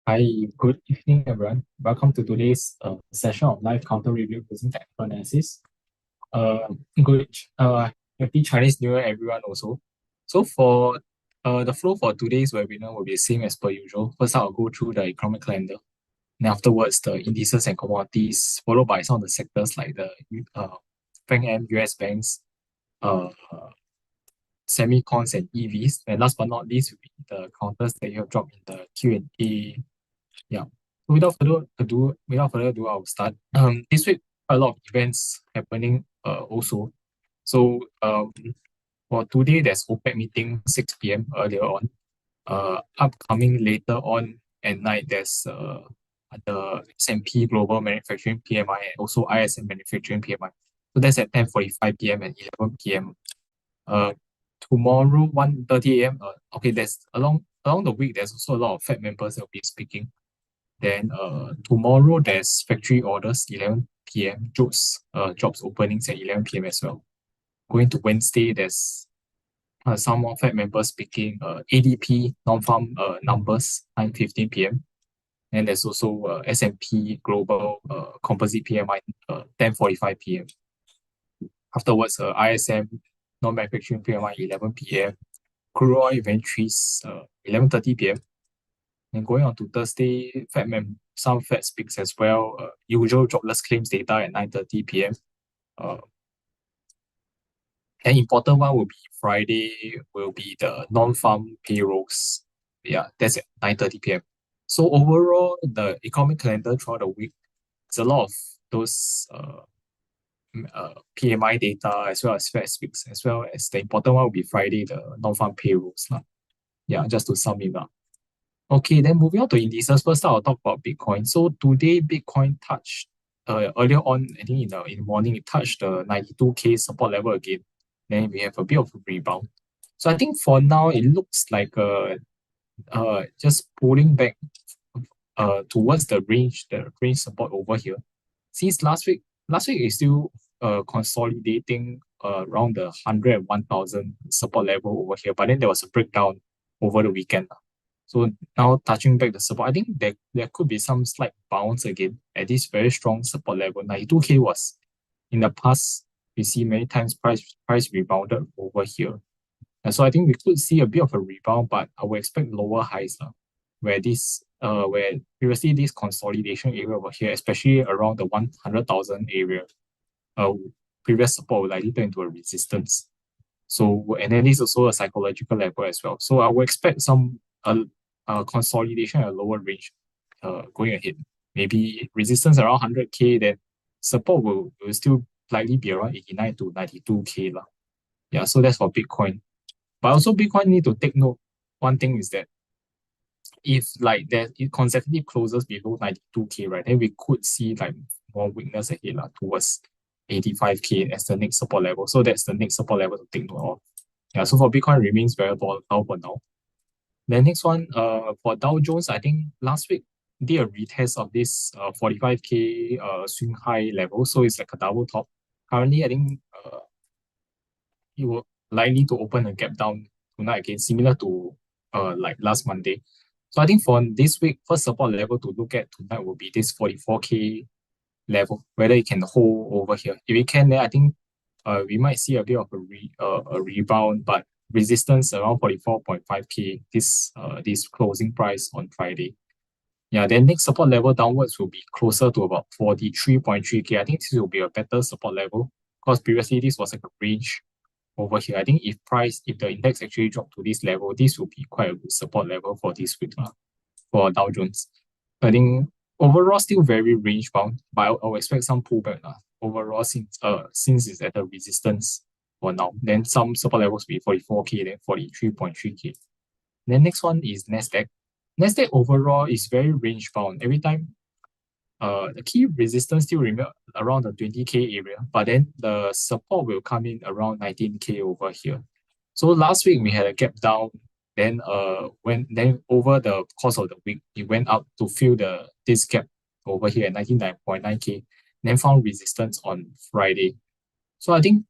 Hi, good evening, everyone. Welcome to today's session of live counter review using technical analysis. Good, happy Chinese New Year, everyone. Also, so for the flow for today's webinar will be the same as per usual. First, I'll go through the economic calendar, and afterwards the indices and commodities, followed by some of the sectors like the FAANGM, US banks, uh, semicons and EVs, and last but not least will be the counters that you have dropped in the Q&A. Yeah. So without further ado, I'll start. This week a lot of events happening. Also. So for today there's OPEC meeting 6 p.m. earlier on. Upcoming later on at night there's the S&P Global Manufacturing PMI and also ISM Manufacturing PMI. So that's at 10:45 p.m. and 11 p.m. Tomorrow 1:30 a.m. Okay, there's along the week there's also a lot of Fed members that will be speaking. Then tomorrow there's factory orders 11 p.m. Jobs openings at 11 p.m. as well. Going to Wednesday, there's some more Fed members speaking. ADP non-farm numbers 9:15 p.m. And there's also S&P Global Composite PMI 10:45 p.m. Afterwards, ISM non-manufacturing PMI 11 p.m. Crude oil inventories 11:30 p.m. And going on to Thursday, some Fed speaks as well. Usual jobless claims data at 9:30 p.m. An important one will be Friday, will be the non-farm payrolls. Yeah, that's at 9:30 p.m. So overall, the economic calendar throughout the week, it's a lot of those PMI data as well as Fed speaks, as well as the important one will be Friday, the non-farm payrolls. Yeah, just to sum it up. Okay, then moving on to indices. First, I'll talk about Bitcoin. So today, Bitcoin touched earlier on, I think in the morning, it touched the 92K support level again. Then we have a bit of a rebound. So I think for now, it looks like just pulling back towards the range support over here. Since last week is still consolidating around the 101,000 support level over here, but then there was a breakdown over the weekend. So now touching back the support, I think there could be some slight bounce again at this very strong support level. 92K was in the past, we see many times price rebounded over here. And so I think we could see a bit of a rebound, but I would expect lower highs where previously this consolidation area over here, especially around the 100,000 area, previous support would likely turn into a resistance. So, and then this is also a psychological level as well. So I would expect some consolidation at a lower range going ahead. Maybe resistance around 100K, then support will still likely be around 89 to 92K. Yeah, so that's for Bitcoin. But also Bitcoin need to take note, one thing is that if like that it consecutive closes below 92K, right, then we could see like more weakness ahead towards 85K as the next support level. So that's the next support level to take note of. Yeah, so for Bitcoin remains very volatile for now. The next one, for Dow Jones, I think last week did a retest of this 45K swing high level, so it's like a double top. Currently, I think it will likely to open a gap down tonight again, similar to like last Monday. So I think for this week, first support level to look at tonight will be this 44K level, whether it can hold over here. If it can, then I think we might see a bit of a rebound, but resistance around 44.5K this closing price on Friday. Yeah, then next support level downwards will be closer to about 43.3K. I think this will be a better support level because previously this was like a range over here. I think if the index actually dropped to this level, this will be quite a good support level for this week for Dow Jones. I think overall still very range bound, but I'll expect some pullback overall since it's at a resistance for now. Then some support levels will be 44K, then 43.3K. Then next one is Nasdaq. Nasdaq overall is very range bound. Every time the key resistance still remains around the 20K area, but then the support will come in around 19K over here. So last week we had a gap down. Then over the course of the week, it went up to fill this gap over here at 99.9K, then found resistance on Friday. So I think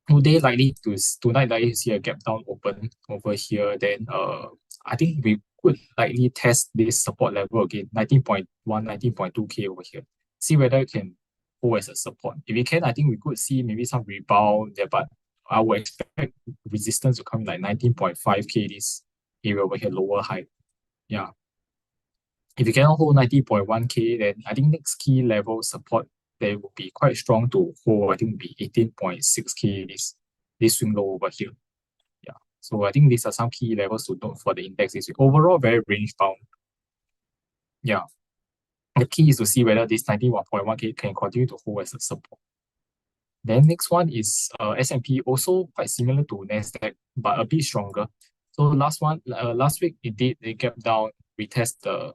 tonight likely to see a gap down open over here. Then I think we could likely test this support level again, 19.1, 19.2K over here. See whether it can hold as a support. If it can, I think we could see maybe some rebound there, but I would expect resistance to come like 19.5K, this area over here, lower high. Yeah. If you cannot hold 90.1K, then I think next key level support they will be quite strong to hold. I think be 18.6K, this swing low over here. Yeah. So I think these are some key levels to note for the index this week. Overall, very range bound. Yeah. The key is to see whether this 91.1K can continue to hold as a support. Then next one is S&P, also quite similar to Nasdaq, but a bit stronger. So last week it gapped down, retest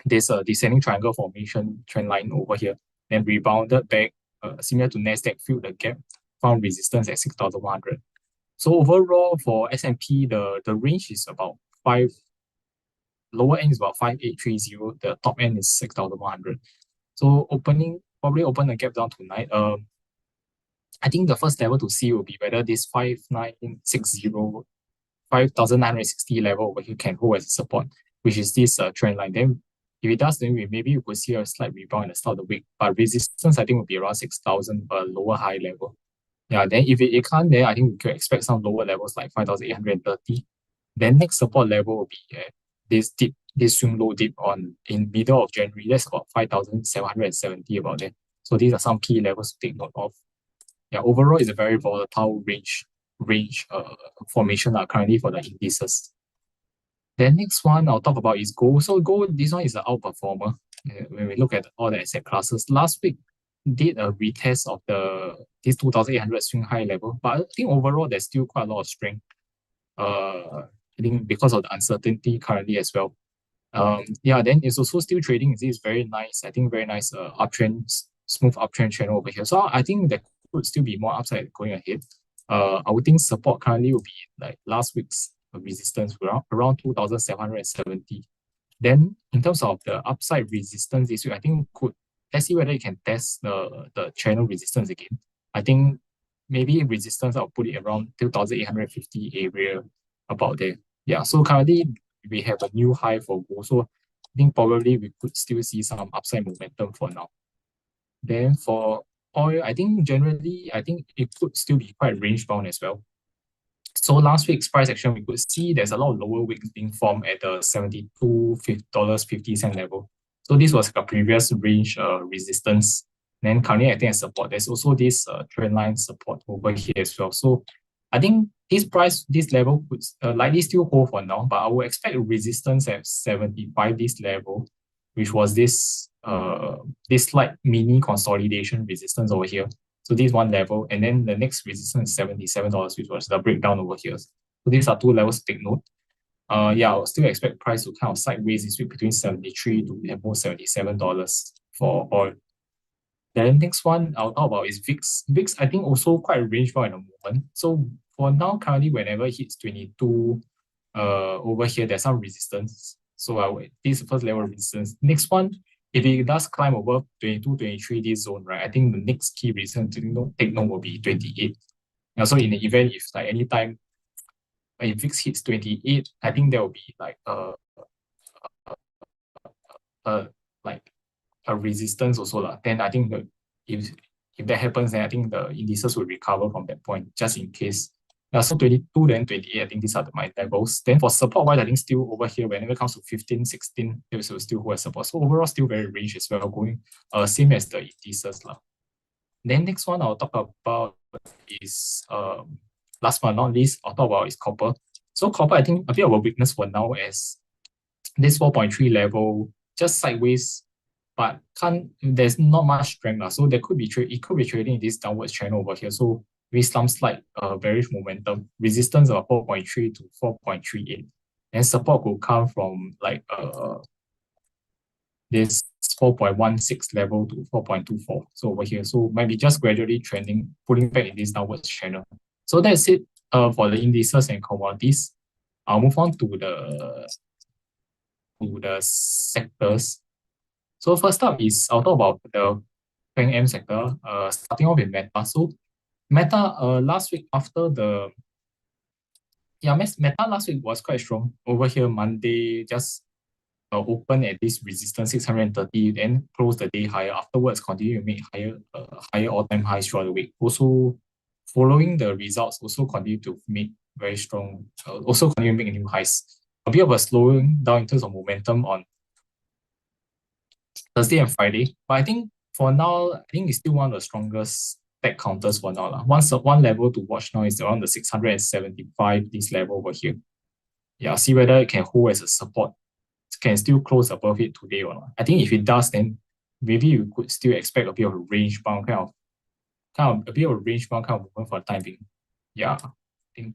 this descending triangle formation trend line over here, then rebounded back, similar to Nasdaq, filled the gap, found resistance at 6,100. So overall for S&P, the range is about lower end is about 5,830, the top end is 6,100. So probably open the gap down tonight. I think the first level to see will be whether this 5,960 level over here can hold as a support, which is this trend line. Then if it does, then maybe we could see a slight rebound at the start of the week. But resistance, I think, will be around 6,000, lower high level. Yeah, then if it can't, then I think we could expect some lower levels like 5,830. Then next support level will be this swing low dip in middle of January. That's about 5,770 about that. So these are some key levels to take note of. Yeah, overall it's a very volatile range formation currently for the indices. Then next one I'll talk about is gold. So gold, this one is an outperformer. When we look at all the asset classes, last week did a retest of this 2,800 swing high level, but I think overall there's still quite a lot of strength. I think because of the uncertainty currently as well. Yeah, then it's also still trading. This is very nice. I think very nice uptrend, smooth uptrend channel over here. So I think there could still be more upside going ahead. I would think support currently will be like last week's resistance around 2,770. Then in terms of the upside resistance this week, I think let's see whether you can test the channel resistance again. I think maybe resistance, I'll put it around 2,850 area, about there. Yeah, so currently we have a new high for gold. So I think probably we could still see some upside momentum for now. Then for oil, I think generally, I think it could still be quite range bound as well. So last week's price action, we could see there's a lot of lower wicks being formed at the $72.50 level. So this was a previous range resistance. Then currently, I think as support, there's also this trend line support over here as well. So I think this level could likely still hold for now, but I would expect resistance at 75, this level, which was this slight mini consolidation resistance over here. So this one level, and then the next resistance is $77, which was the breakdown over here. So these are two levels to take note. Yeah, I'll still expect price to kind of sideways this week between 73 to at most $77 for oil. Then next one I'll talk about is VIX. VIX, I think also quite range bound in the moment. So for now, currently, whenever it hits 22, over here, there's some resistance. So this is the first level of resistance. Next one, if it does climb above 22, 23, this zone, right, I think the next key resistance to take note will be 28. Now, so in the event if like anytime if VIX hits 28, I think there will be like a resistance also. Then I think if that happens, then I think the indices will recover from that point, just in case. So 22, then 28, I think these are my levels. Then for support wise, I think still over here, whenever it comes to 15, 16, they will still hold support. So overall, still very range as well, going same as the indices. Then next one I'll talk about is last but not least, I'll talk about is copper. So copper, I think a bit of a weakness for now as this 4.3 level just sideways, but there's not much strength. So it could be trading in this downwards channel over here. So with some slight bearish momentum, resistance of 4.3 to 4.38. And support will come from like this 4.16 level to 4.24. So over here. So might be just gradually trending, pulling back in this downwards channel. So that's it for the indices and commodities. I'll move on to the sectors. So first up is I'll talk about the FAANGM sector, starting off with Meta. So Meta, last week after the Yeah, Meta last week was quite strong. Over here, Monday just open at this resistance 630, then close the day higher. Afterwards, continue to make higher all-time highs throughout the week. Also, following the results, also continue to make very strong, also continue to make new highs. A bit of a slowing down in terms of momentum on Thursday and Friday, but I think for now, I think it's still one of the strongest tech counters for now. One level to watch now is around the 675, this level over here. Yeah, see whether it can hold as a support, can still close above it today or not. I think if it does, then maybe you could still expect a bit of a range bound a bit of a range bound kind of movement for the time being. Yeah, I think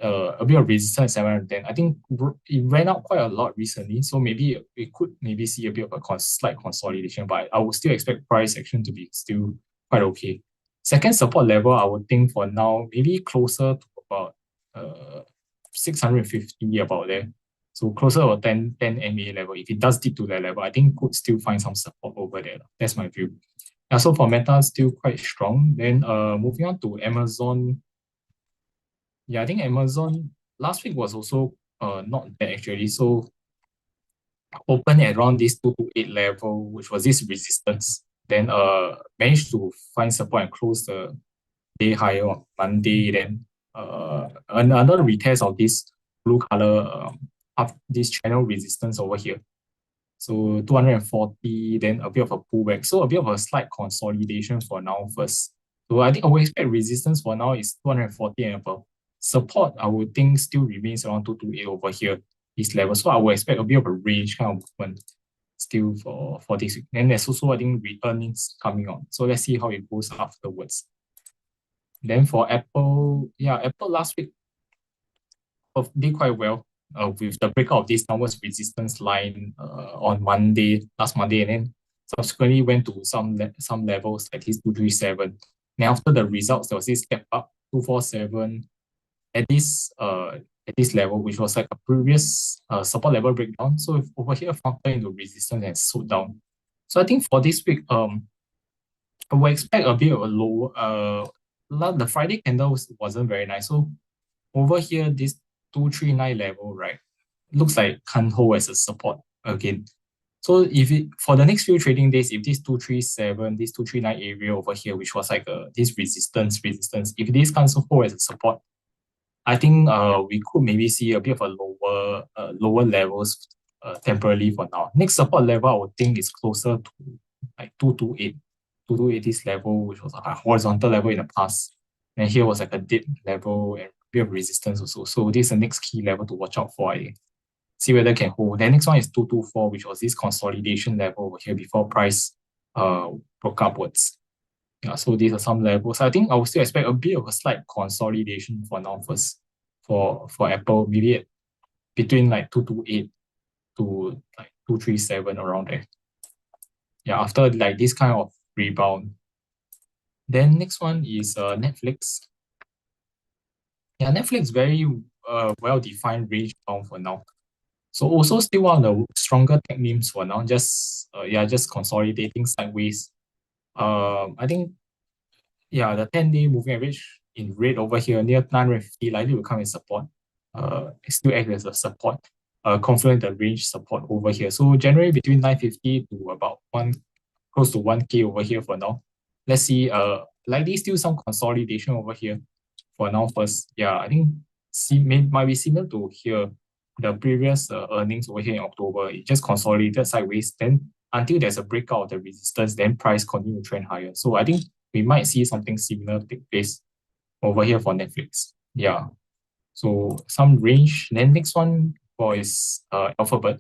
a bit of resistance 710. I think it ran out quite a lot recently, so maybe we could maybe see a bit of a slight consolidation, but I would still expect price action to be still quite okay. Second support level, I would think for now maybe closer to about 650 about there. So closer to 10 MA level. If it does dip to that level, I think could still find some support over there. That's my view. Yeah, so for Meta, still quite strong. Then moving on to Amazon. Yeah, I think Amazon last week was also not bad actually. So open at around this 228 level, which was this resistance. Then managed to find support and close the day higher on Monday. Then another retest of this blue color up this channel resistance over here. So 240, then a bit of a pullback. So a bit of a slight consolidation for now first. So I think I would expect resistance for now is 240 and above. Support, I would think, still remains around 228 over here, this level. So I would expect a bit of a range kind of movement still for this week. And there's also, I think, earnings coming on. So let's see how it goes afterwards. Then for Apple, yeah, Apple last week did quite well with the breakout of this downward resistance line on last Monday, and then subsequently went to some levels like this 237. Then after the results, there was this gap up 247 at this level, which was like a previous support level breakdown. So if over here factor into resistance and sold down. So I think for this week, I would expect a bit of a low. The Friday candle wasn't very nice. So over here, this 239 level, right, looks like can't hold as a support again. So if it for the next few trading days, if this 237, this 239 area over here, which was like this resistance, if this can't hold as a support, I think we could maybe see a bit of a lower levels temporarily for now. Next support level I would think is closer to like 228 this level, which was a horizontal level in the past. And here was like a dip level and a bit of resistance also. So this is the next key level to watch out for. See whether it can hold. Then next one is 224, which was this consolidation level over here before price broke upwards. Yeah, so these are some levels. I think I would still expect a bit of a slight consolidation for now first for Apple, maybe between like 228 to like 237 around there. Yeah, after like this kind of rebound. Then next one is Netflix. Yeah, Netflix very well-defined range bound for now. So also still one of the stronger tech names for now, just consolidating sideways. I think the 10-day moving average in red over here near 950 likely will come in support. It still acts as a support. Confirm the range support over here. So generally between 950 to about close to 1K over here for now. Let's see. Likely still some consolidation over here for now first. Yeah, I think might be similar to here. The previous earnings over here in October, it just consolidated sideways. Then until there's a breakout of the resistance, then price continue to trend higher. So I think we might see something similar take place over here for Netflix. Yeah. So some range. Then next one is Alphabet.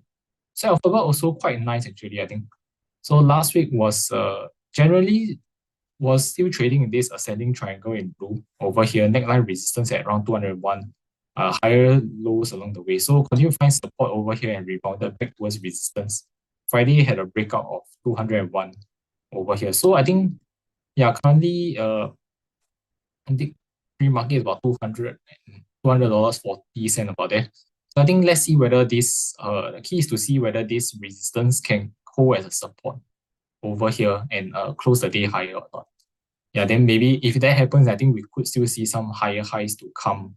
So Alphabet also quite nice actually, I think. So last week was generally was still trading in this ascending triangle in blue over here, neckline resistance at around 201. Higher lows along the way. So continue to find support over here and rebounded back towards resistance. Friday had a breakout of 201 over here. So I think, currently, I think pre-market is about $200.40 about that. So I think let's see whether this, the key is to see whether this resistance can hold as a support over here and close the day higher or not. Yeah, then maybe if that happens, I think we could still see some higher highs to come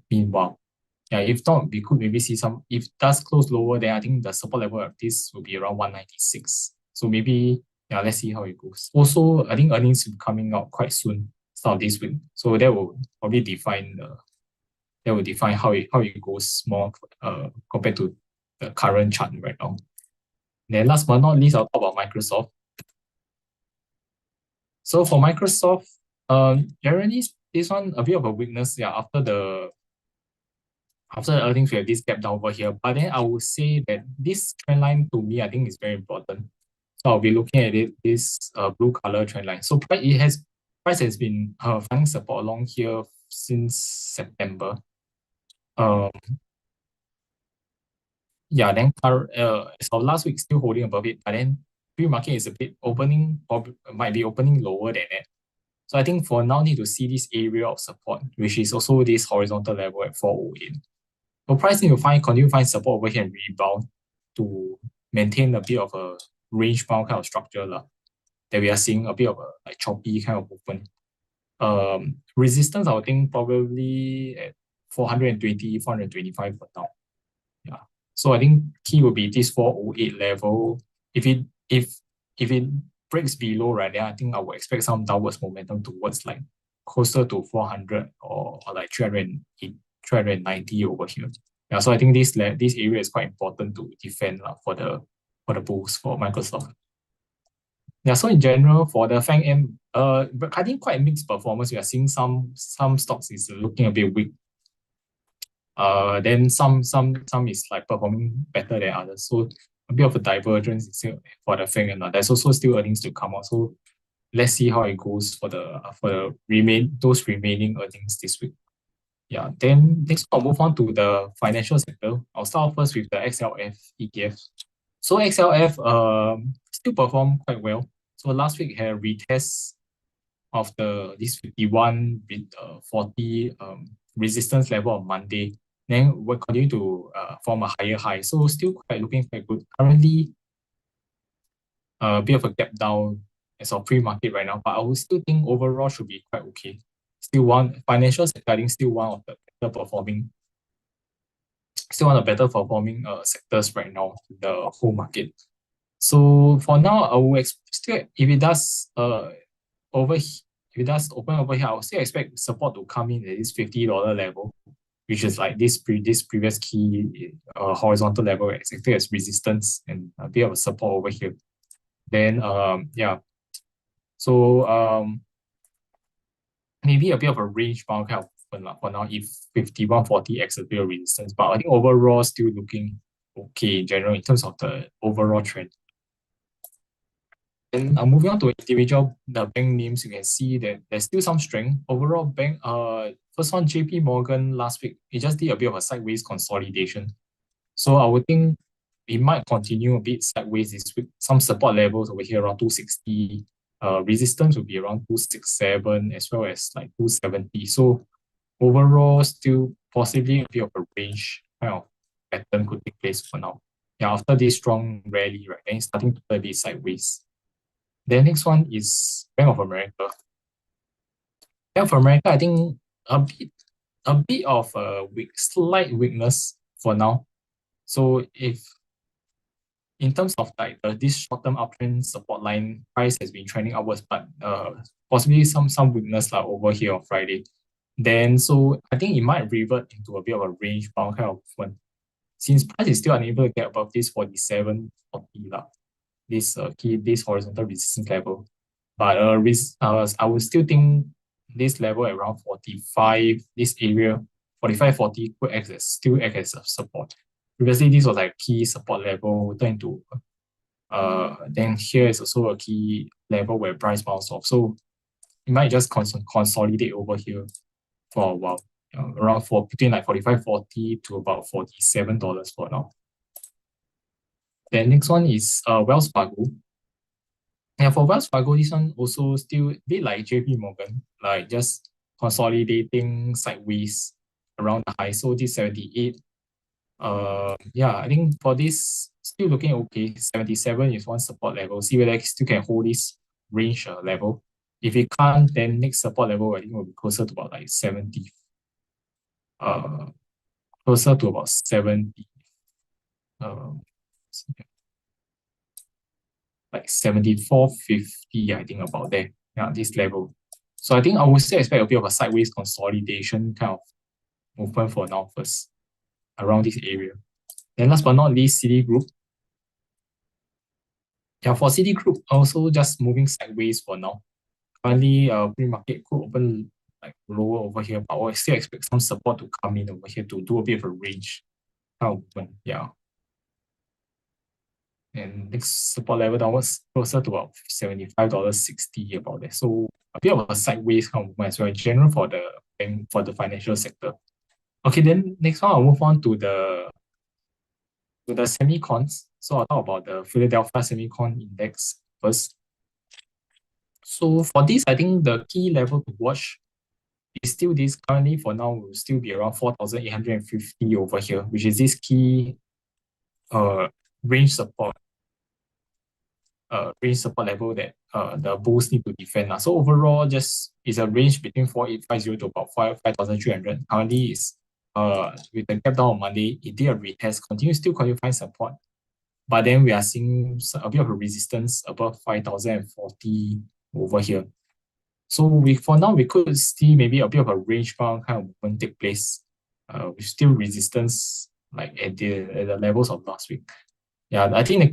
meanwhile. Yeah, if not, we could maybe see some, if it does close lower, then I think the support level of this will be around 196. So maybe, yeah, let's see how it goes. Also, I think earnings will be coming out quite soon, start of this week. So that will probably define how it goes more compared to the current chart right now. Then last but not least, I'll talk about Microsoft. So for Microsoft, generally this one a bit of a weakness, yeah, after the earnings we have this gap down over here. But then I would say that this trend line to me, I think is very important. So I'll be looking at it, this blue color trend line. So price has been finding support along here since September. Um, yeah, then as of last week, still holding above it, but then pre-market is a bit opening, or might be opening lower than that. So I think for now, need to see this area of support, which is also this horizontal level at 408. So price need to continue to find support over here and rebound to maintain a bit of a range bound kind of structure that we are seeing a bit of a like choppy kind of movement. Resistance, I would think probably at 420, 425 for now. Yeah. So I think key will be this 408 level. If it breaks below, right, then I think I would expect some downwards momentum towards like closer to 400 or like 390 over here. Yeah, so I think this area is quite important to defend for the bulls for Microsoft. Yeah, so in general for the FAANGM, but I think quite mixed performance. We are seeing some stocks is looking a bit weak. Then some is like performing better than others. So a bit of a divergence for the FAANGM. There's also still earnings to come out. So let's see how it goes for the remaining earnings this week. Yeah, then next I'll move on to the financial sector. I'll start first with the XLF ETF. So XLF still performed quite well. So last week had a retest of this 51 40 resistance level on Monday. Then we'll continue to form a higher high. So still looking quite good. Currently, a bit of a gap down as of pre-market right now, but I would still think overall should be quite okay. Still one financial sector, I think still one of the better performing sectors right now in the whole market. So for now, I will still if it does open over here, I will still expect support to come in at this $50 level, which is like this previous key horizontal level exactly as resistance and a bit of a support over here. Then yeah, so maybe a bit of a range bound kind of movement for now if 5140 acts a bit of resistance. But I think overall still looking okay in general in terms of the overall trend. And moving on to individual the bank names, you can see that there's still some strength. Overall bank, first one JP Morgan last week, it just did a bit of a sideways consolidation. So I would think it might continue a bit sideways this week. Some support levels over here around 260. Resistance will be around 267 as well as like 270. So overall, still possibly a bit of a range kind of pattern could take place for now. Yeah, after this strong rally, right, then it's starting to be sideways. The next one is Bank of America. Bank of America, I think a bit of a slight weakness for now. So if in terms of like this short-term uptrend support line, price has been trending upwards, but possibly some weakness over here on Friday. Then so I think it might revert into a bit of a range bound kind of movement. Since price is still unable to get above this 47.40 this horizontal resistance level. But I would still think this level around 45, this area 45.40 could still act as a support. Previously, this was like key support level then here is also a key level where price bounced off. So it might just consolidate over here for a while, around between like 45.40 to about $47 for now. The next one is Wells Fargo. And for Wells Fargo, this one also still a bit like JP Morgan, like just consolidating sideways around the high. So this 78. Yeah, I think for this, still looking okay. 77 is one support level. See whether it still can hold this range level. If it can't, then next support level, I think will be closer to about like 70. uh, closer to about 70, uh, like 74.50, I think about there. Yeah, this level. So I think I would still expect a bit of a sideways consolidation kind of movement for now first, around this area. Then last but not least, Citigroup. Yeah, for Citigroup, also just moving sideways for now. Currently, pre-market could open like lower over here, but I still expect some support to come in over here to do a bit of a range kind of movement. Yeah. And next support level downwards closer to about $75.60 about there. So a bit of a sideways kind of movement as well in general for the bank for the financial sector. Okay, then next one I'll move on to the semicons. So I'll talk about the Philadelphia Semicon Index first. So for this, I think the key level to watch is still this currently for now will still be around 4,850 over here, which is this key uh range support range support level that the bulls need to defend. So overall, just is a range between 4,850 to about 5,300. Currently is with the gap down on Monday, it did a retest, still continue to find support. But then we are seeing a bit of a resistance above 5,040 over here. So for now we could see maybe a bit of a range bound kind of movement take place. With still resistance like at the levels of last week. Yeah, I think the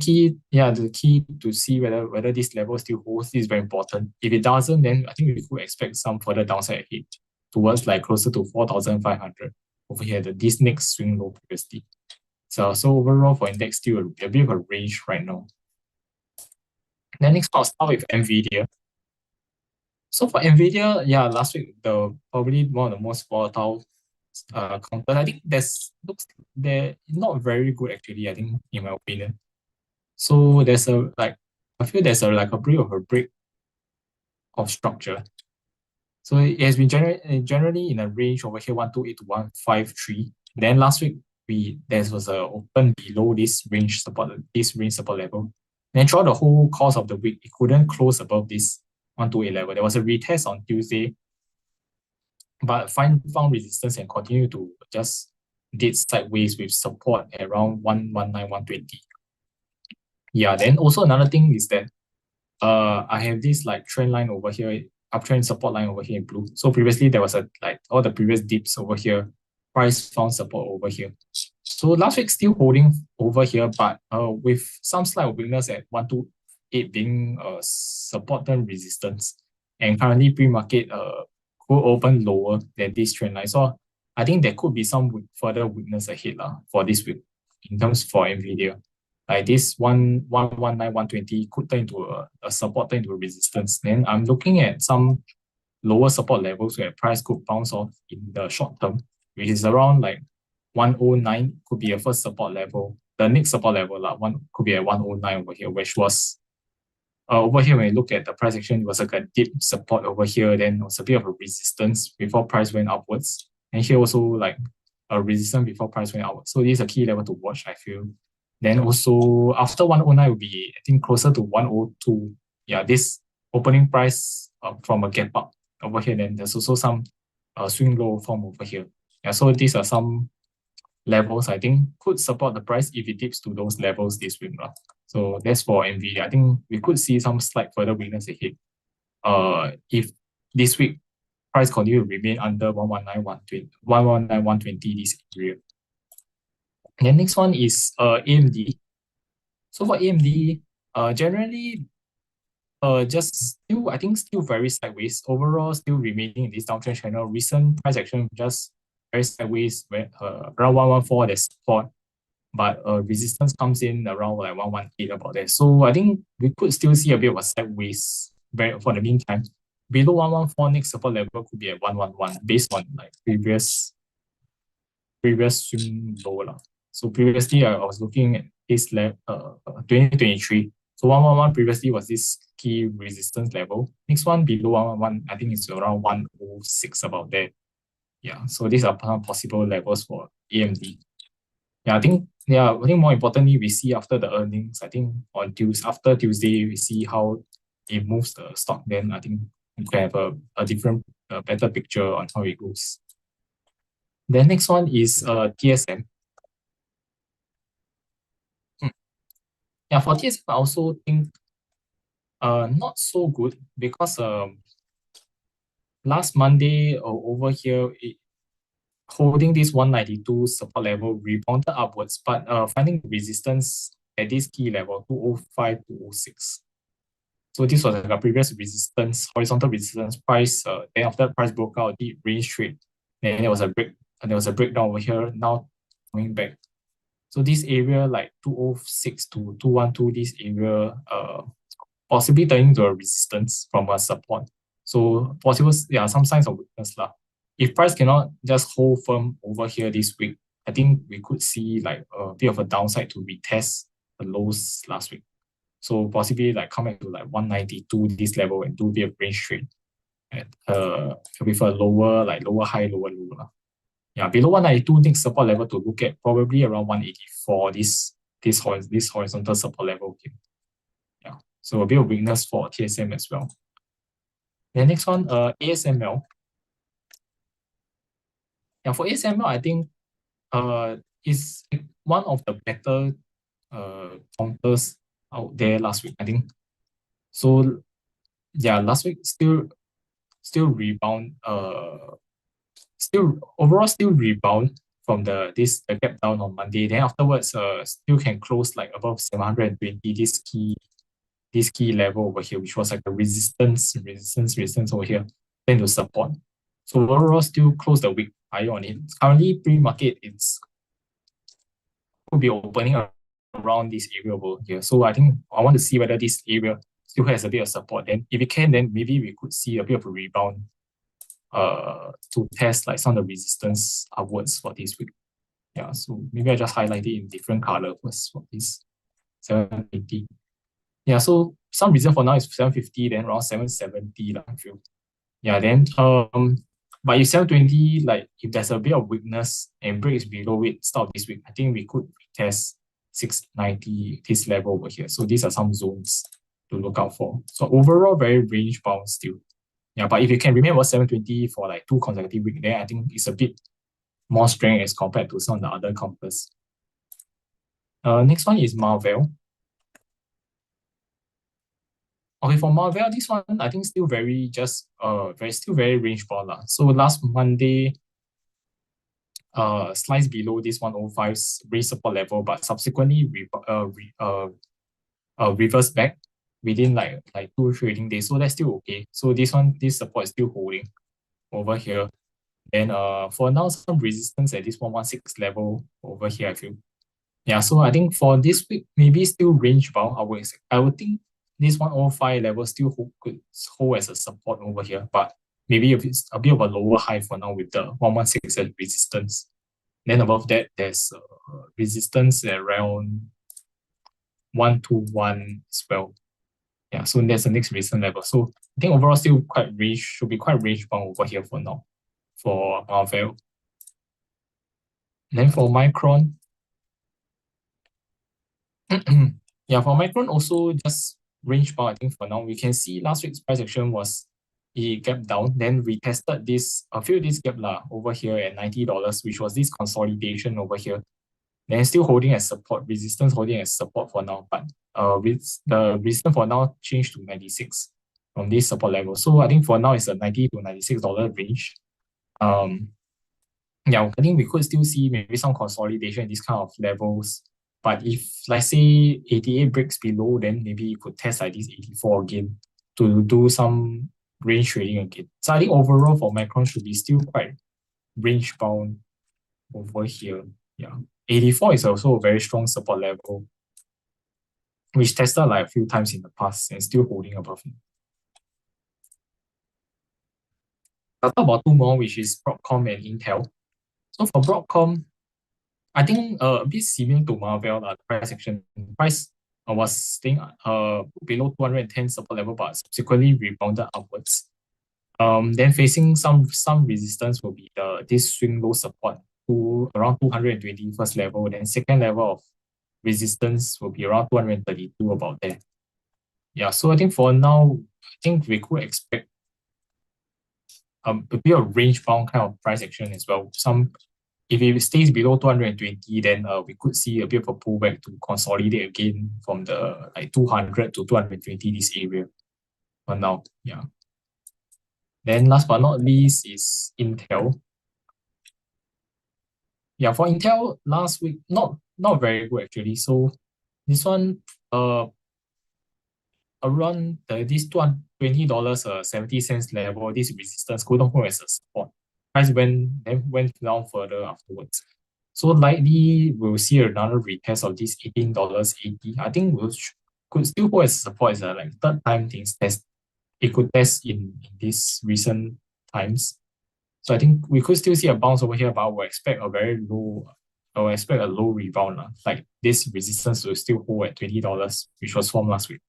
key to see whether this level still holds is very important. If it doesn't, then I think we could expect some further downside ahead towards like closer to 4,500 over here, this next swing low previously. So overall for index still a bit of a range right now. Then next I'll start with NVIDIA. So for NVIDIA, yeah, last week the probably one of the most volatile counters. I think they're not very good actually, I think, in my opinion. So I feel there's like a bit of a break of structure. So it has been generally in a range over here 128 to 153. Then last week there was a open below this range support level. Then throughout the whole course of the week, it couldn't close above this 128 level. There was a retest on Tuesday, but found resistance and continued to just did sideways with support at around 119, 120. Yeah, then also another thing is that I have this like trend line over here, uptrend support line over here in blue. So previously there was all the previous dips over here, price found support over here. So last week still holding over here, but with some slight weakness at 128 being support and resistance, and currently pre-market could open lower than this trend line. So I think there could be some further weakness ahead for this week in terms for NVIDIA. Like this 119, 120 could turn into a support, turn into a resistance. Then I'm looking at some lower support levels where price could bounce off in the short term, which is around like 109 could be a first support level. The next support level could be at 109 over here, which was over here when you look at the price action, it was like a deep support over here, then it was a bit of a resistance before price went upwards. And here also like a resistance before price went upwards. So this is a key level to watch, I feel. Then also after 109 will be, I think, closer to 102. Yeah, this opening price from a gap up over here. Then there's also some swing low form over here. Yeah, so these are some levels I think could support the price if it dips to those levels this week. So that's for NVIDIA. I think we could see some slight further weakness ahead. If this week price continue to remain under 119, 120 this area. And then next one is AMD. So for AMD, generally just still, I think still very sideways. Overall, still remaining in this downtrend channel. Recent price action just very sideways, where around 114 there's support, but resistance comes in around like 118 about that. So I think we could still see a bit of a sideways for the meantime. Below 114, next support level could be at 111 based on like previous swing low. So previously I was looking at this level 2023. So 111 previously was this key resistance level. Next one below 111, I think it's around 106 about that. Yeah, so these are some possible levels for AMD. I think more importantly, we see after the earnings, I think after Tuesday, we see how it moves the stock. Then I think we can have a different, better picture on how it goes. Then next one is TSM. Yeah, for TSM, I also think not so good because last Monday over here, holding this 192 support level rebounded upwards, but finding resistance at this key level, 205, 206. So this was like a previous resistance, horizontal resistance price. Then after price broke out, it range trade. Then there was a breakdown over here. Now coming back. So this area like 206 to 212, this area possibly turning to a resistance from a support. So possible, yeah, some signs of weakness lah. If price cannot just hold firm over here this week, I think we could see like a bit of a downside to retest the lows last week. So possibly like come back to like 192 this level and do a bit of range trade at with a lower high, lower low lah. Yeah, below 192 next support level to look at probably around 184 this horizontal support level. Okay. Yeah. So a bit of weakness for TSM as well. The next one, ASML. Yeah, for ASML, I think is one of the better counters out there last week, I think. So yeah, last week still rebound, still overall still rebound from the gap down on Monday. Then afterwards, still can close like above 720 this key level over here, which was like a resistance over here, then to support. So overall, still close the week higher on it. Currently, pre-market it's could be opening around this area over here. So I think I want to see whether this area still has a bit of support. Then if it can, then maybe we could see a bit of a rebound to test like some of the resistance upwards for this week. Yeah, so maybe I just highlight it in different color first for this 750. Yeah, so some reason for now is 750, then around 770, I feel. Yeah, then but if 720, like if there's a bit of weakness and breaks below it start this week, I think we could test 690 this level over here. So these are some zones to look out for. So overall, very range bound still. Yeah, but if you can remain about 720 for like 2 consecutive weeks, then I think it's a bit more strength as compared to some of the other counters. Next one is Marvell. Okay, for Marvell, this one I think still still very range bound lah. So last Monday, sliced below this 105's range support level, but subsequently reverse back within like 2 trading days. So that's still okay. So this support is still holding over here. And for now, some resistance at this 116 level over here, I feel. Yeah, so I think for this week, maybe still range bound. I would think this 105 level still could hold as a support over here, but maybe if it's a bit of a lower high for now with the 116 as resistance. Then above that, there's resistance around 121 as well. Yeah, so that's the next resistance level. So I think overall still should be quite range bound over here for now for Marvell. Then for Micron, yeah, for Micron also just range bound. I think for now we can see last week's price action was it gap down, then we tested this gap lah over here at $90, which was this consolidation over here. Then still holding as support, resistance holding as support for now, but with the resistance for now changed to 96 from this support level. So I think for now it's a $90 to $96 range. Yeah, I think we could still see maybe some consolidation in these kind of levels. But if let's say 88 breaks below, then maybe you could test like this 84 again to do some range trading again. So I think overall for Micron should be still quite range bound over here. Yeah. 84 is also a very strong support level, which tested like a few times in the past and still holding above it. I'll talk about 2 more, which is Broadcom and Intel. So for Broadcom, I think a bit similar to Marvell, the price action. Price was staying below 210 support level, but subsequently rebounded upwards. Then facing some resistance will be this swing low support to around 220 first level. Then second level of resistance will be around 232, about there. Yeah, so I think for now, I think we could expect a bit of range bound kind of price action as well. Some if it stays below 220, then we could see a bit of a pullback to consolidate again from the like 200 to 220 this area for now. Yeah. Then last but not least is Intel. Yeah, for Intel last week, not very good actually. So this one around this $20 $0.70 level, this resistance could not hold as a support. Price went down further afterwards. So likely we'll see another retest of this $18.80. I think could still hold as a support as a like third time things test. It could test in these recent times. So I think we could still see a bounce over here, but I will expect I will expect a low rebound. Like this resistance will still hold at $20, which was formed last week.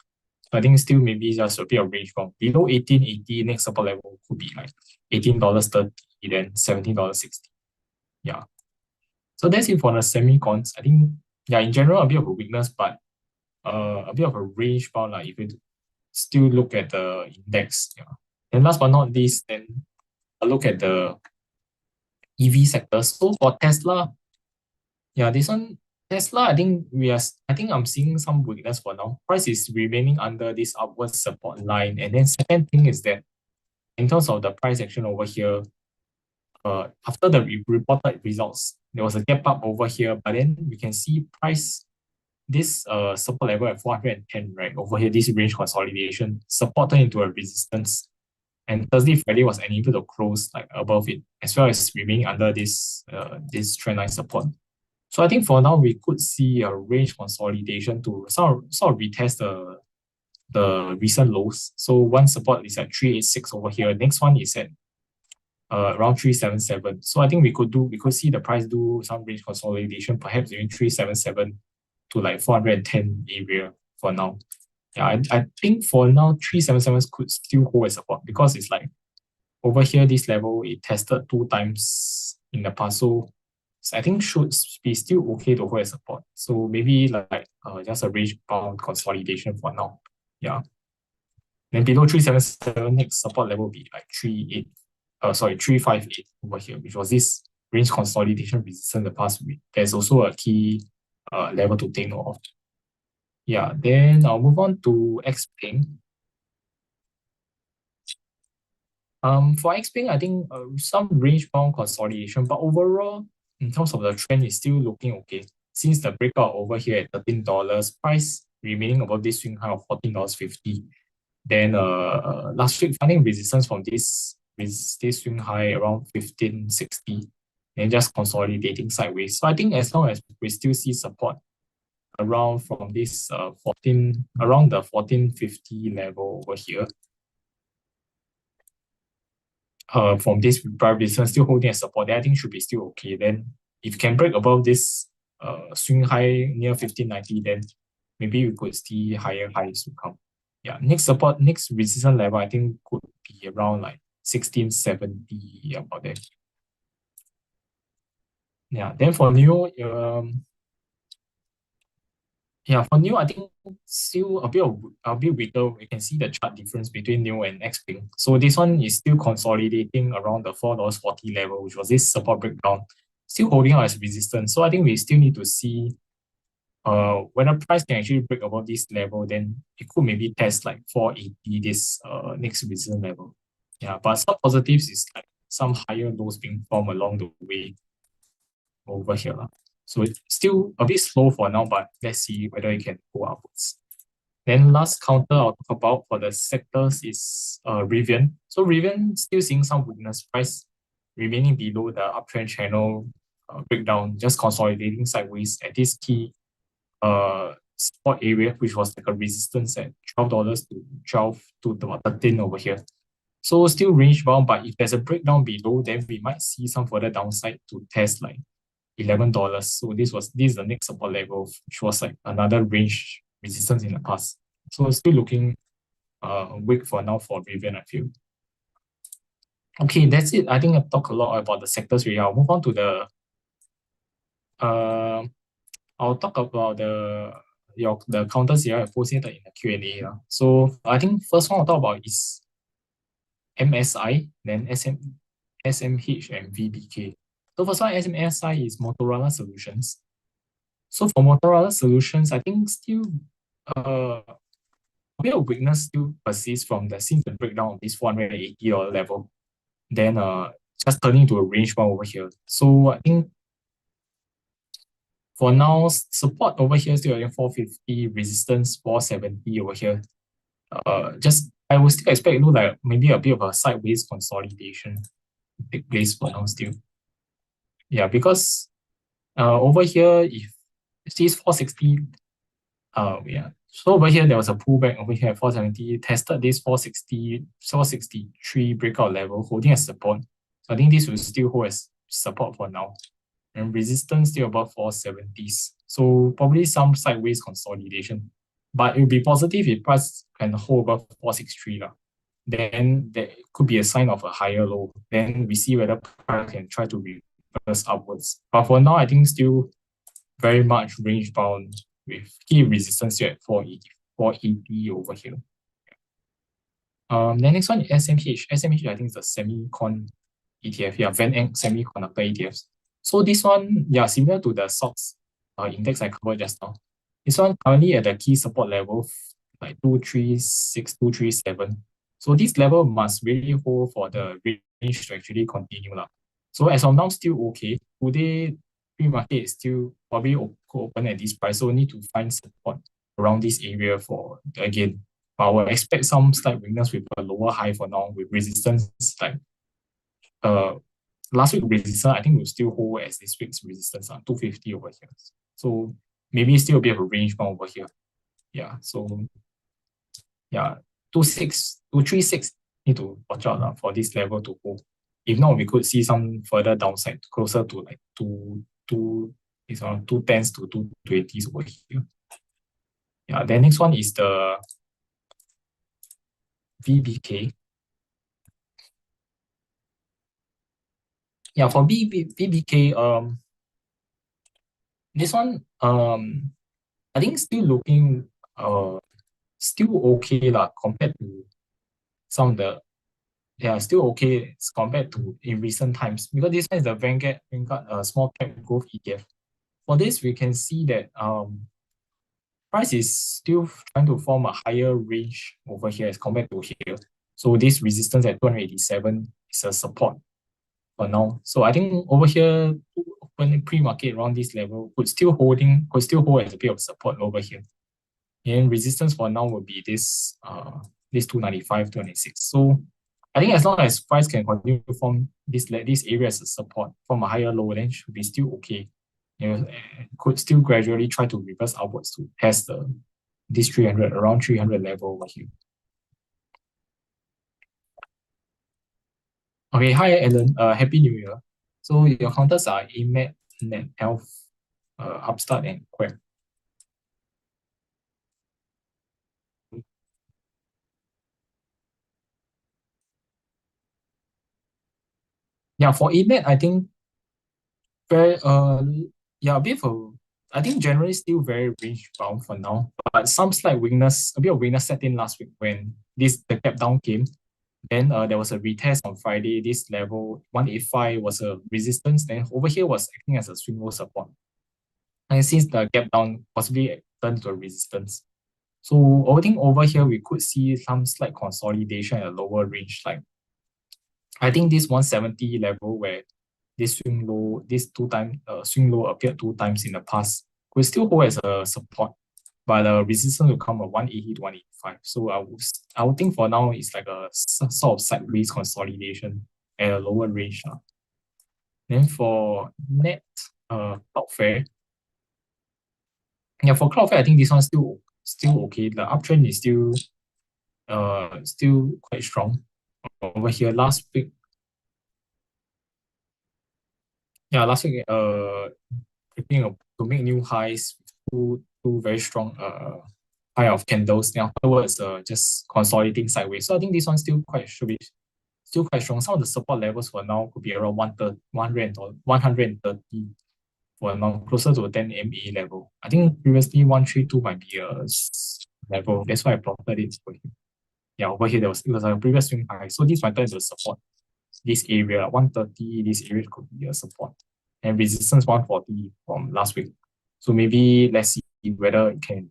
So I think still maybe just a bit of range from below 18.80, next support level could be like $18.30, then $17.60. Yeah. So that's it for the semicons. I think, yeah, in general, a bit of a weakness, but a bit of a range bound, like if you still look at the index. Yeah. And last but not least, then a look at the EV sector. So for Tesla, yeah, this one, Tesla, I think I'm seeing some weakness for now. Price is remaining under this upward support line. And then second thing is that in terms of the price action over here, after the reported results, there was a gap up over here, but then we can see price this support level at 410, right? Over here, this range consolidation supported into a resistance. And Thursday, Friday was unable to close like above it, as well as remaining under this trendline support. So I think for now we could see a range consolidation to sort of retest the recent lows. So one support is at 386 over here. Next one is at around 377. So I think we could see the price do some range consolidation, perhaps in 377 to like 410 area for now. Yeah, I think for now 377 could still hold as support because it's like over here, this level it tested 2 times in the past. So I think should be still okay to hold as support. So maybe like just a range bound consolidation for now. Yeah. Then below 377, next support level will be like 358 over here, which was this range consolidation resistance the past week. There's also a key level to take note of. Yeah, then I'll move on to XPeng. For XPeng, I think some range bound consolidation, but overall, in terms of the trend, it's still looking okay. Since the breakout over here at $13, price remaining above this swing high of $14.50. Then last week finding resistance from this swing high around 15.60 and just consolidating sideways. So I think as long as we still see support around from this around the 14.50 level over here, from this prior resistance still holding a support, then I think should be still okay. Then if you can break above this swing high near 15.90, then maybe we could see higher highs to come. Yeah, next resistance level I think could be around like 16.70, about there. Yeah, then for NIO, for NIO, I think still a bit weaker. We can see the chart difference between NIO and XPeng. So this one is still consolidating around the $4.40 level, which was this support breakdown, still holding out as resistance. So I think we still need to see whether price can actually break above this level, then it could maybe test like 480 this next resistance level. Yeah, but some positives is like some higher lows being formed along the way over here. So it's still a bit slow for now, but let's see whether it can go upwards. Then last counter I'll talk about for the sectors is Rivian. So Rivian still seeing some weakness, price remaining below the uptrend channel breakdown, just consolidating sideways at this key support area, which was like a resistance at $12 to 12 to about 13 over here. So still range bound, but if there's a breakdown below, then we might see some further downside to test like $11. So this is the next support level, which was like another range resistance in the past. So still looking weak for now for Rivian, I feel. Okay, that's it. I think I've talked a lot about the sectors really. I'll move on to the I'll talk about the counters here I posted in the Q&A. So I think first one I'll talk about is MSI, then SMH and VBK. So first one, SMSI is Motorola Solutions. So for Motorola Solutions, I think still a bit of weakness still persists from since the breakdown of this $480 level. Then just turning to a range bound over here. So I think for now, support over here still at 450, resistance 470 over here. Just I will still expect like maybe a bit of a sideways consolidation to take place for now still. Yeah, because over here, if it says 460, yeah. So over here, there was a pullback over here at 470, tested this 460, 463 breakout level, holding as support. So I think this will still hold as support for now. And resistance still above 470s. So probably some sideways consolidation. But it will be positive if price can hold above 463. Then there could be a sign of a higher low. Then we see whether price can try to reverse upwards. But for now, I think still very much range bound with key resistance here at 480 over here. The next one is SMH. SMH, I think, is a semicon ETF. Yeah, FAANGM semiconductor ETFs. So this one, yeah, similar to the SOX index I covered just now. This one currently at the key support level, like 236, 237. So this level must really hold for the range to actually continue. So as of now, still okay. Today, pre-market is still probably open at this price. So we need to find support around this area for, again, but I will expect some slight weakness with a lower high for now, with resistance like last week resistance, I think will still hold as this week's resistance, 250 over here. So maybe still a bit of a range bound over here. Yeah, so yeah, 236 need to watch out for this level to hold. If not, we could see some further downside closer to like it's around 210s to 220s over here. Yeah, the next one is the VBK. Yeah, for VBK, this one, I think still looking still okay compared to some of the, yeah, still okay compared to in recent times, because this one is the Vanguard small cap growth ETF. For this, we can see that price is still trying to form a higher range over here as compared to here. So this resistance at 287 is a support for now. So I think over here, open pre-market around this level could still hold as a bit of support over here. And resistance for now will be this 295, 296. So I think as long as price can continue to form this area as a support from a higher low, then should be still okay. Could still gradually try to reverse upwards to test this 300 around 300 level over here. Okay, hi Alan. Happy New Year. So your counters are AMAT, Net Health, Upstart, and Quack. Yeah, for AMAT, I think very yeah, a bit of I think generally still very range bound for now, but some slight weakness, a bit of weakness set in last week when the gap down came. Then there was a retest on Friday. This level 185 was a resistance. Then over here was acting as a swing low support. And since the gap down possibly turned to a resistance. So I think over here we could see some slight consolidation at a lower range. Like I think this 170 level where this swing low, swing low appeared 2 times in the past, could still hold as a support, but the resistance will come at 180 to 185. So I would think for now it's like a sort of sideways consolidation at a lower range. Then for net Cloudflare, yeah, for Cloudflare, I think this one's still okay. The uptrend is still quite strong over here. Last week, to make new highs, two very strong high of candles. Then afterwards, just consolidating sideways. So I think this one should be still quite strong. Some of the support levels for now could be around 130 for now, closer to a 10 MA level. I think previously 132 might be a level. That's why I plotted it for you. Yeah, over here it was a previous swing high. So this might turn into support. This area, 130, this area could be a support. and resistance 140 from last week. So maybe let's see whether it can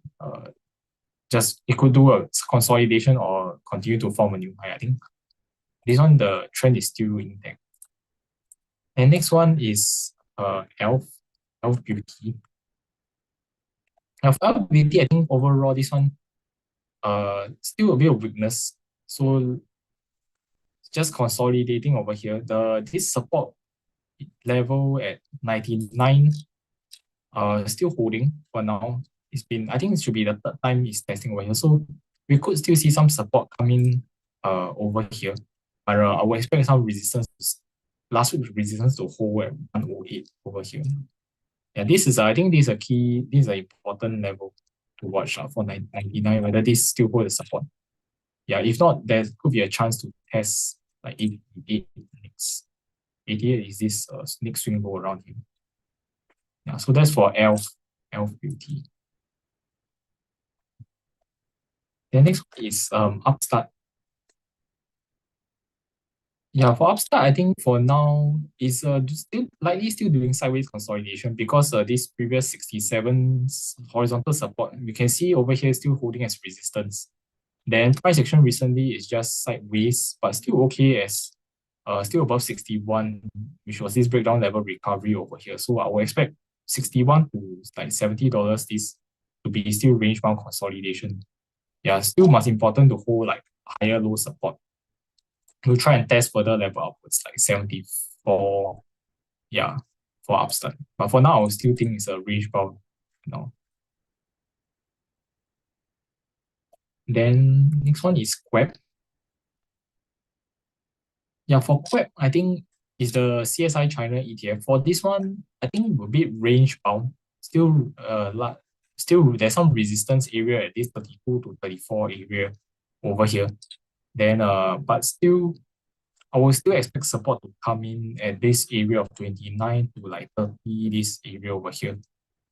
it could do a consolidation or continue to form a new high. I think this one the trend is still intact. And next one is Elf Beauty. Elf Beauty, I think overall this one still a bit of weakness. So just consolidating over here. This support level at 99 still holding for now. I think it should be the third time it's testing over here. So we could still see some support coming over here. But I would expect some resistance. Last week's resistance to hold at 108 over here. Yeah, I think this is an important level to watch for 99, whether this still hold the support. Yeah, if not, there could be a chance to test like 88 next. 88 is this next swing low around here. Yeah, so that's for Elf Beauty. The next one is Upstart. Yeah, for Upstart, I think for now is still doing sideways consolidation because this previous 67 horizontal support we can see over here still holding as resistance. Then price action recently is just sideways, but still okay as still above 61, which was this breakdown level recovery over here. So I will expect 61 to like $70 this to be still range bound consolidation. Yeah, still much important to hold like higher low support. We'll try and test further level upwards, like 74, yeah, for Upstart. But for now, I still think it's a range bound, you know. Then next one is Queb. Yeah, for Queb, I think is the CSI China ETF. For this one, I think a bit range bound. Still, still there's some resistance area at this 32 to 34 area over here. Then, but still, I will still expect support to come in at this area of 29 to like 30, this area over here.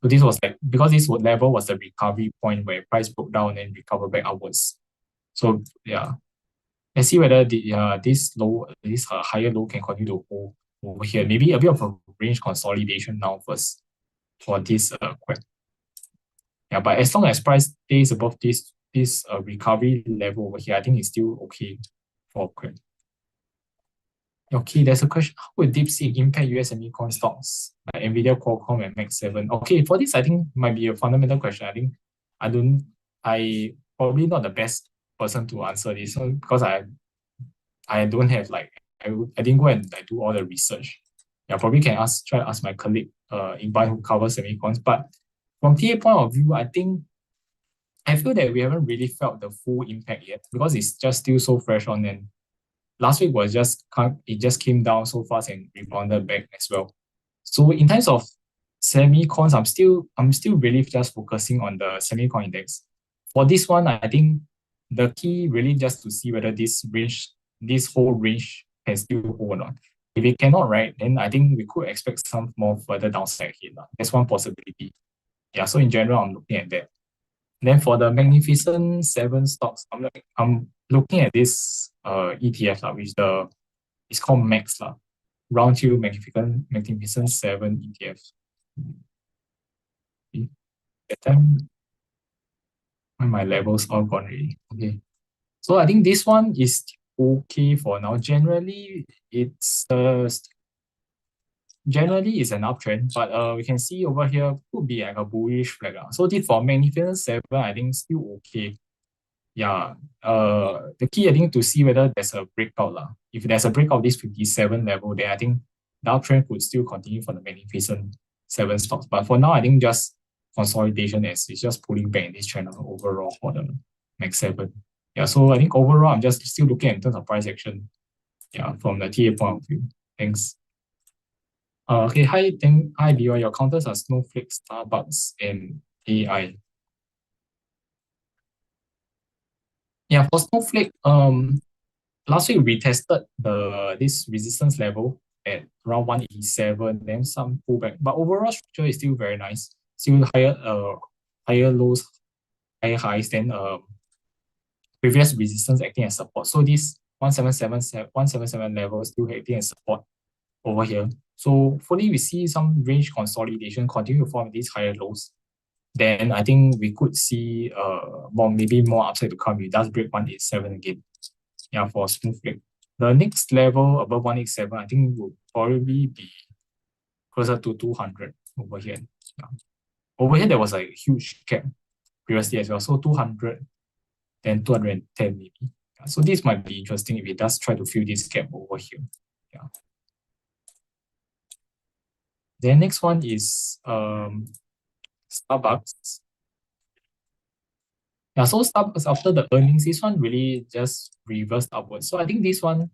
So this was like, because this level was the recovery point where price broke down and recovered back upwards. So yeah, let's see whether this higher low can continue to hold over here. Maybe a bit of a range consolidation now first for this Queb. Yeah, but as long as price stays above this recovery level over here, I think it's still okay for Queb. Okay, there's a question. How will DeepSeek impact US semiconductor stocks like NVIDIA, Qualcomm, and Max 7? Okay, for this, I think might be a fundamental question. I probably not the best person to answer this one because I don't have like, I didn't go and like, do all the research. Yeah, probably can try to ask my colleague Iqbal who covers semiconductors. But from TA point of view, I feel that we haven't really felt the full impact yet because it's just still so fresh on and last week it just came down so fast and rebounded back as well. So in terms of semicons, I'm still really just focusing on the semicon index. For this one, I think the key really just to see whether this whole range can still hold or not. If it cannot, right, then I think we could expect some more further downside here. That's one possibility. Yeah, so in general, I'm looking at that. Then for the Magnificent 7 stocks, I'm looking at this ETF, which it's called MAX, Round 2 Magnificent 7 ETF. That time, when my levels all gone already. Okay. So I think this one is okay for now. Generally, it's an uptrend, but we can see over here could be like a bullish flag. So this for Magnificent 7, I think still okay. Yeah, the key I think to see whether there's a breakout. If there's a breakout this 57 level, then I think the uptrend could still continue for the Magnificent 7 stocks. But for now, I think just consolidation as it's just pulling back in this channel overall for the Max 7. Yeah, so I think overall, I'm just still looking in terms of price action. Yeah, from the TA point of view. Thanks. Okay, hi BY. Your counters are Snowflake, Starbucks, and AI. Yeah, for Snowflake, last week we tested this resistance level at around 187, then some pullback. But overall structure is still very nice. Still higher lows, higher highs than previous resistance acting as support. So this 177 level still acting as support over here. So hopefully we see some range consolidation continue to form these higher lows. Then I think we could see maybe more upside to come. It does break 187 again. Yeah, for a smooth break. The next level above 187, I think will probably be closer to 200 over here. Yeah. Over here, there was a huge gap previously as well. So 200, then 210 maybe. Yeah, so this might be interesting if it does try to fill this gap over here. Yeah. Then next one is Starbucks. Yeah, so Starbucks after the earnings, this one really just reversed upwards. So I think this one,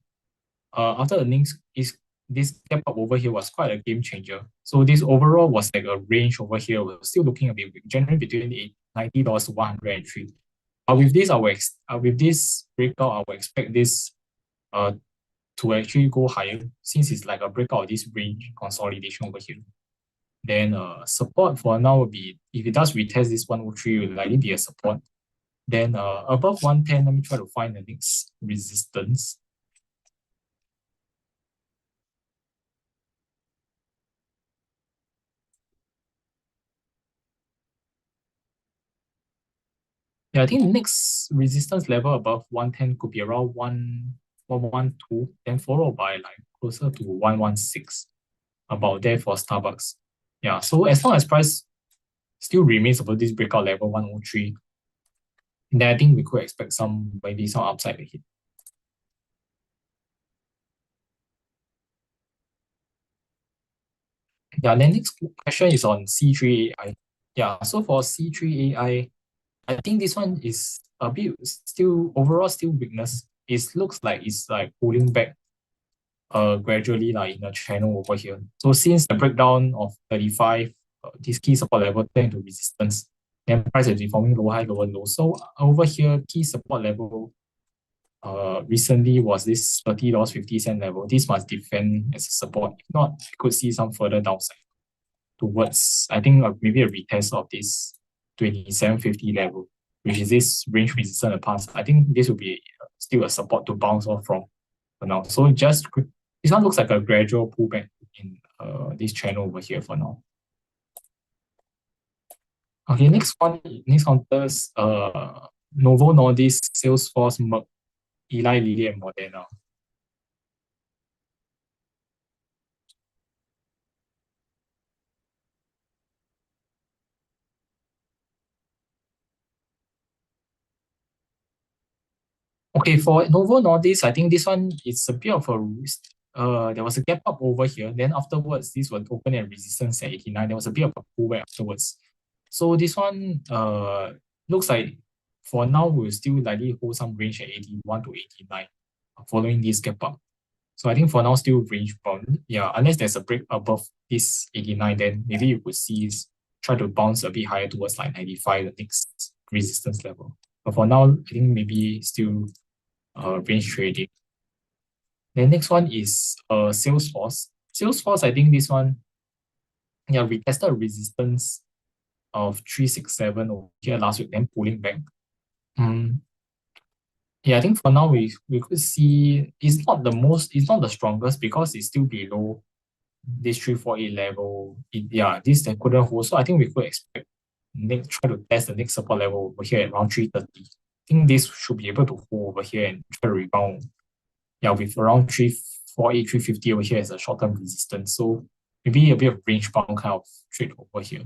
after earnings, is this gap up over here was quite a game changer. So this overall was like a range over here. We're still looking a bit weak, generally between $90 to 103. With this, with this breakout, I would expect this to actually go higher since it's like a breakout of this range consolidation over here. Then support for now will be, if it does retest this 103, it will likely be a support. Then above 110, let me try to find the next resistance. Yeah, I think next resistance level above 110 could be around 112, then followed by like closer to 116, about there for Starbucks. Yeah, so as long as price still remains above this breakout level 103, then I think we could expect maybe some upside ahead. Yeah, then next question is on C3AI. Yeah, so for C3AI, I think this one is a bit still overall still weakness. It looks like it's like pulling back gradually like in a channel over here. So since the breakdown of 35, this key support level turn into resistance, then price is reforming low high, lower low. So over here, key support level recently was this $30.50 level. This must defend as a support. If not, we could see some further downside towards, I think, maybe a retest of this 27.50 level, which is this range resistance in the past. I think this will be still a support to bounce off from for now. So this one looks like a gradual pullback in this channel over here for now. Okay, next counters, Novo Nordisk, Salesforce, Merck, Eli Lilly, and Moderna. Okay, for Novo Nordisk, I think this one is a bit of a risk. There was a gap up over here. Then afterwards, this was open at resistance at 89. There was a bit of a pullback afterwards. So this one looks like for now we'll still likely hold some range at 81 to 89 following this gap up. So I think for now still range bound. Yeah, unless there's a break above this 89, then maybe you could see try to bounce a bit higher towards like 95, the next resistance level. But for now, I think maybe still range trading. Then next one is Salesforce. Salesforce, I think this one, yeah, we tested a resistance of 367 over here last week, then pulling back. Yeah, I think for now we could see it's not the strongest because it's still below this 348 level. This they couldn't hold. So I think we could expect try to test the next support level over here at around 330. I think this should be able to hold over here and try to rebound. Yeah, with around 348, 350 over here as a short-term resistance. So maybe a bit of range bound kind of trade over here.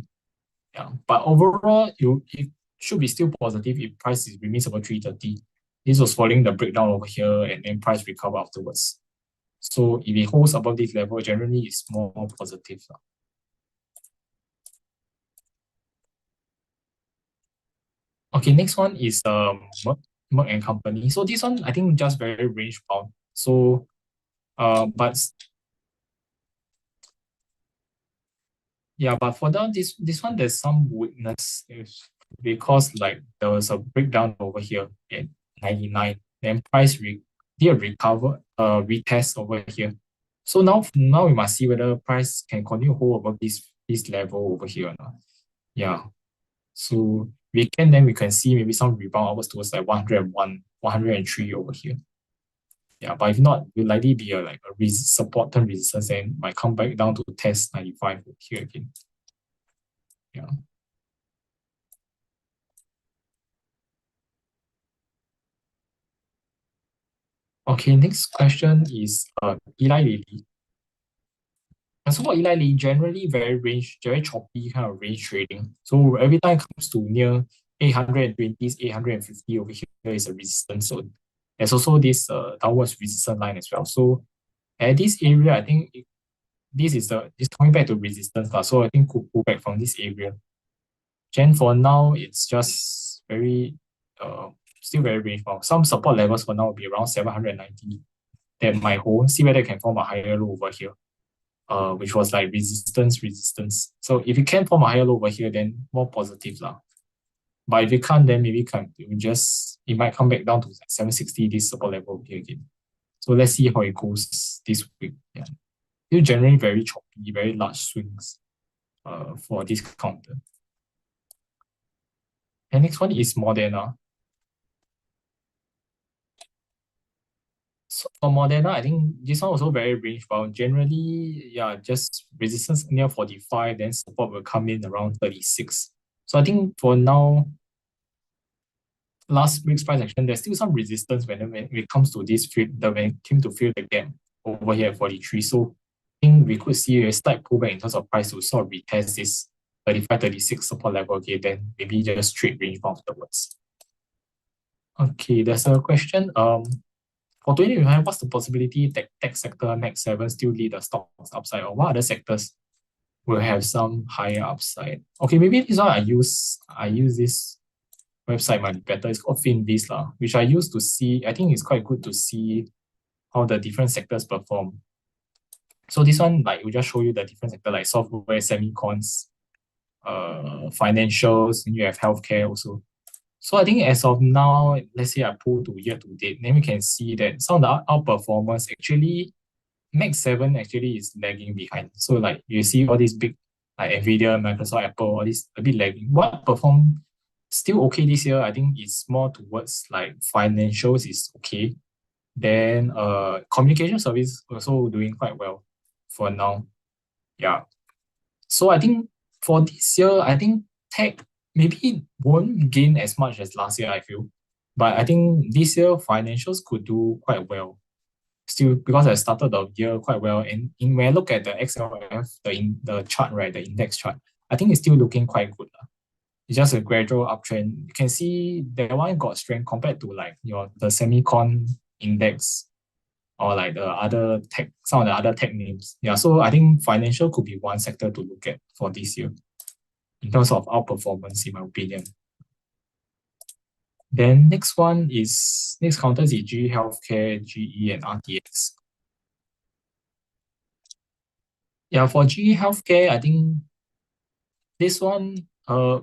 Yeah. But overall, it should be still positive if price remains above 330. This was following the breakdown over here and then price recover afterwards. So if it holds above this level, generally it's more positive. Okay, next one is Merck and Company. So this one I think just very range bound. So but yeah, but for now this one there's some weakness because like there was a breakdown over here at 99. Then price did recover retest over here. So now we must see whether price can continue hold above this level over here or not. Yeah. So we can see maybe some rebound upwards towards like 101, 103 over here. Yeah, but if not, it will likely be like a support term resistance and might come back down to test 95 here again. Yeah. Okay, next question is Eli Lilly. And so for Eli Lilly, generally very choppy kind of range trading. So every time it comes to near 820s, 850 over here is a resistance zone. There's also this downwards resistance line as well. So at this area, I think this is coming back to resistance. So I think could pull back from this area. Gen for now, it's just uh still very range bound. Some support levels for now will be around 790 that might hold. See whether it can form a higher low over here. Which was like resistance. So if you can form a higher low over here, then more positive lah. But if you can't, then maybe it might come back down to like 760 this support level here again. So let's see how it goes this week. Yeah, still generally very choppy, very large swings. For this counter. And next one is Moderna. So for Moderna, I think this one also very range bound. Generally, yeah, just resistance near 45, then support will come in around 36. So I think for now, last week's price action, there's still some resistance when it comes to this field, when it came to fill the gap over here at 43. So I think we could see a slight pullback in terms of price to sort of retest this 35, 36 support level. Okay, then maybe just trade range bound afterwards. Okay, there's a question. For 2025, what's the possibility that tech sector Max 7 still lead the stocks upside, or what other sectors will have some higher upside? Okay, maybe this one I use this website might be better. It's called FinVis, which I use to see. I think it's quite good to see how the different sectors perform. So this one, like, will just show you the different sector, like software, semicons, financials, and you have healthcare also. So I think as of now, let's say I pull to year to date, then we can see that some of the outperformers actually, Max 7 actually is lagging behind. So like you see all these big like NVIDIA, Microsoft, Apple, all these a bit lagging. What performed still okay this year, I think it's more towards like financials is okay. Then communication service also doing quite well for now. Yeah. So I think for this year, I think tech maybe won't gain as much as last year, I feel. But I think this year financials could do quite well. Still, because I started the year quite well. And when I look at the XLF, the chart, right, the index chart, I think it's still looking quite good. It's just a gradual uptrend. You can see that one got strength compared to like the semicon index or like some of the other tech names. Yeah, so I think financial could be one sector to look at for this year in terms of outperformance, in my opinion. Then next counter is GE Healthcare, GE, and RTX. Yeah, for GE Healthcare, I think this one, I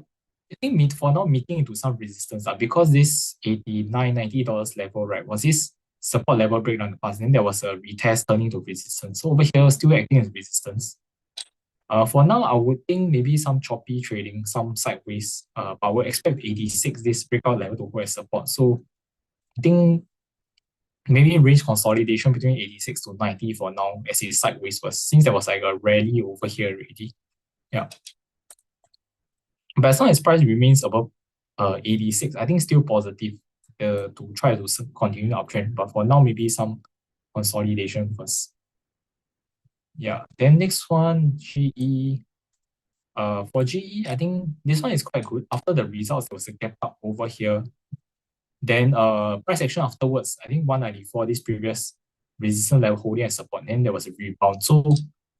think for now meeting into some resistance because this $89-$90 level, right, was this support level breakdown in the past. Then there was a retest turning to resistance. So over here, still acting as resistance. For now, I would think maybe some choppy trading, some sideways, but I would expect 86, this breakout level to go as support. So I think maybe range consolidation between 86 to 90 for now as it's sideways first, since there was like a rally over here already. Yeah. But as long as price remains above 86, I think still positive to try to continue the uptrend. But for now, maybe some consolidation first. Yeah. Then next one, GE. For GE, I think this one is quite good. After the results, there was a gap up over here. Then price action afterwards, I think 194, this previous resistance level holding as support. Then there was a rebound. So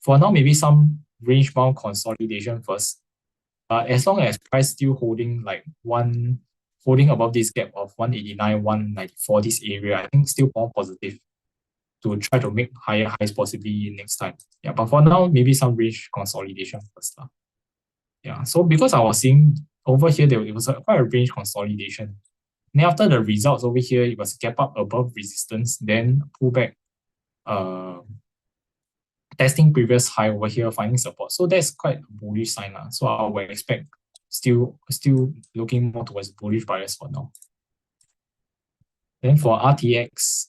for now, maybe some range bound consolidation first. As long as price still holding above this gap of 189, 194, this area, I think still more positive to try to make higher highs possibly next time. Yeah, but for now, maybe some range consolidation first. Yeah, so because I was seeing over here, it was quite a range consolidation. Then after the results over here, it was a gap up above resistance, then pull back, testing previous high over here, finding support. So that's quite a bullish sign. So I would expect still looking more towards bullish bias for now. Then for RTX,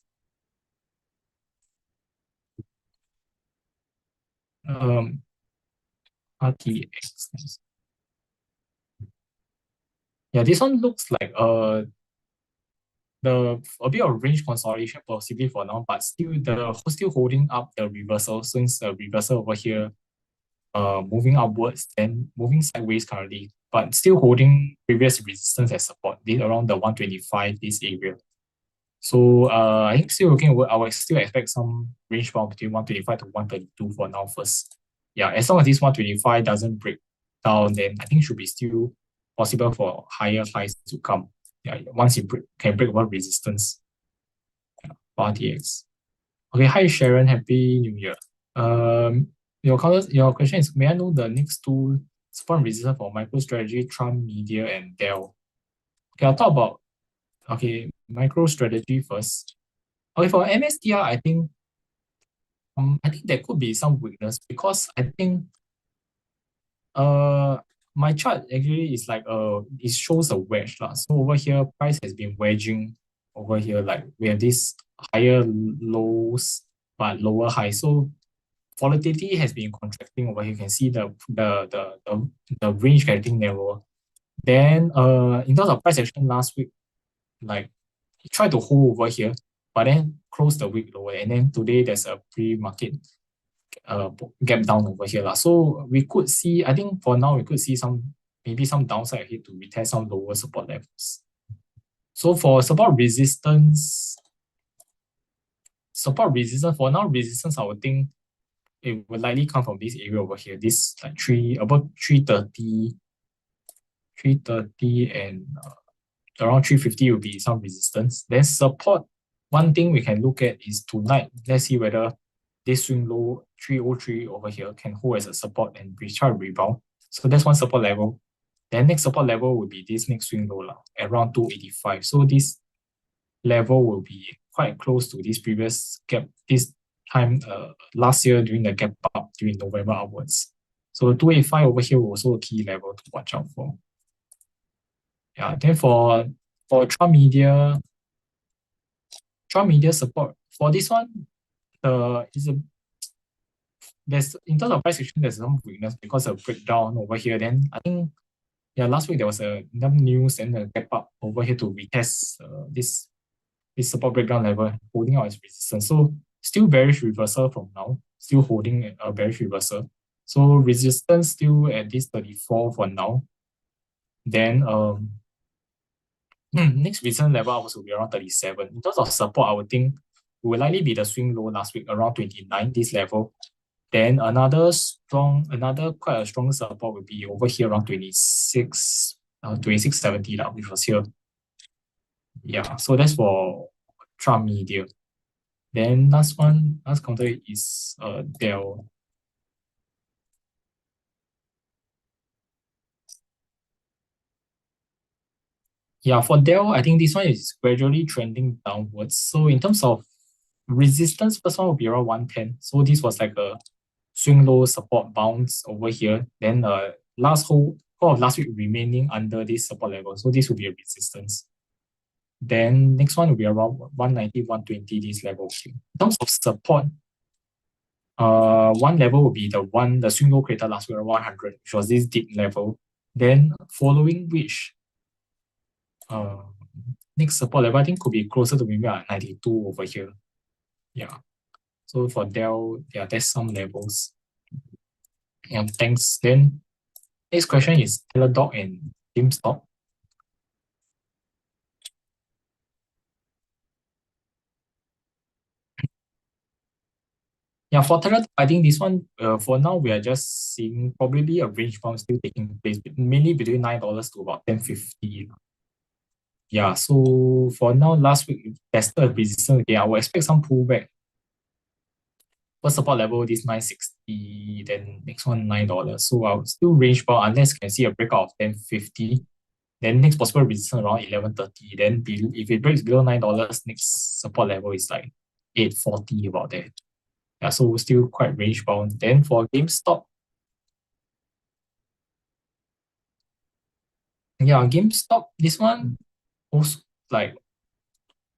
Um, RTX. Yeah, this one looks like the a bit of range consolidation possibly for now, but still holding up the reversal since the reversal over here moving upwards, then moving sideways currently, but still holding previous resistance as support, this around the 125, this area. So I think still looking I will still expect some range bound between 125 to 132 for now first. Yeah, as long as this 125 doesn't break down, then I think should be still possible for higher highs to come. Yeah, once can break one resistance for RTX. Okay, hi Sharon, happy new year. Your question is, may I know the next two support and resistance for MicroStrategy, Trump Media, and Dell? Okay, I'll talk about MicroStrategy first. Okay, for MSTR, I think there could be some weakness because I think uh my chart actually is like it shows a wedge lah. So over here, price has been wedging over here, like we have this higher lows but lower highs. So volatility has been contracting over here. You can see the range getting narrower. Then in terms of price action last week, like he tried to hold over here, but then closed the week lower. And then today there's a pre-market gap down over here. So we could see, I think for now we could see maybe some downside ahead to retest some lower support levels. So for support resistance for now, resistance I would think it will likely come from this area over here. This like about 330 and around 350 will be some resistance. Then support, one thing we can look at is tonight. Let's see whether this swing low 303 over here can hold as a support and try to rebound. So that's one support level. Then next support level will be this next swing low around 285. So this level will be quite close to this previous gap this time last year during the gap up during November onwards. So 285 over here was also a key level to watch out for. Yeah, then for Trump Media support for this one, there's in terms of price action, there's some weakness because of breakdown over here. Then I think last week there was enough news and a gap up over here to retest this support breakdown level, holding out its resistance. So still bearish reversal from now, still holding a bearish reversal. So resistance still at this 34 for now. Then next resistance level also will be around 37. In terms of support, I would think it will likely be the swing low last week around 29, this level. Then quite a strong support will be over here around 2670, which was here. Yeah, so that's for Trump Media. Then last counter is Dell. Yeah, for Dell, I think this one is gradually trending downwards. So in terms of resistance, first one will be around 110. So this was like a swing low support bounce over here. Then whole of last week remaining under this support level. So this will be a resistance. Then next one will be around 190, 120, this level. In terms of support, one level will be the swing low created last week around 100, which was this deep level. Then following which next support level I think could be closer to maybe 92 over here. Yeah. So for Dell, yeah, there's some levels. Yeah, thanks. Then next question is Teladoc and GameStop. Yeah, for Teladoc, I think this one, for now, we are just seeing probably a range bound still taking place, mainly between $9 to about 10.50. Yeah, so for now, last week, we tested resistance again. I will expect some pullback. First support level, this 960, then next one $9. So I'll still range bound unless you can see a breakout of 10.50. Then next possible resistance around 11.30. Then if it breaks below $9, next support level is like 8.40 about there. Yeah, so still quite range bound. Then for GameStop, this one also like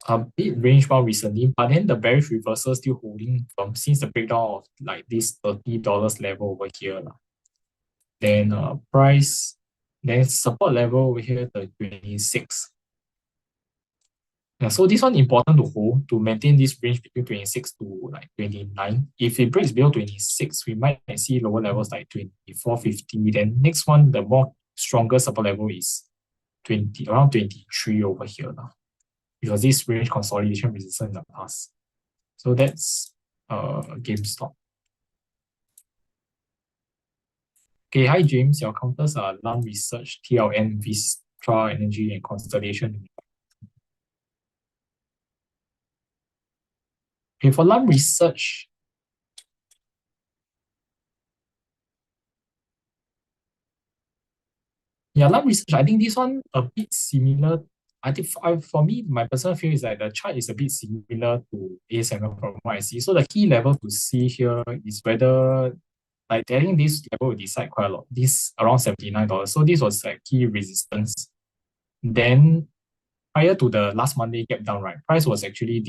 a bit range bound recently, but then the bearish reversal still holding from since the breakdown of like this $30 level over here. Then price, then support level over here, the 26. Yeah, so this one important to hold to maintain this range between 26 to like 29. If it breaks below 26, we might see lower levels like 24.50. Then next one, the more stronger support level is around 23 over here now, because this range consolidation resistance in the past. So that's GameStop. Okay, hi James. Your counters are Lam Research, TLN, Vistra Energy, and Constellation. Okay, for Lam Research, yeah, Lam Research, I think this one a bit similar. I think for me, my personal feel is that the chart is a bit similar to ASML from what I see. So the key level to see here is whether, like, I think this level will decide quite a lot. This around $79. So this was like key resistance. Then prior to the last Monday gap down, right, price was actually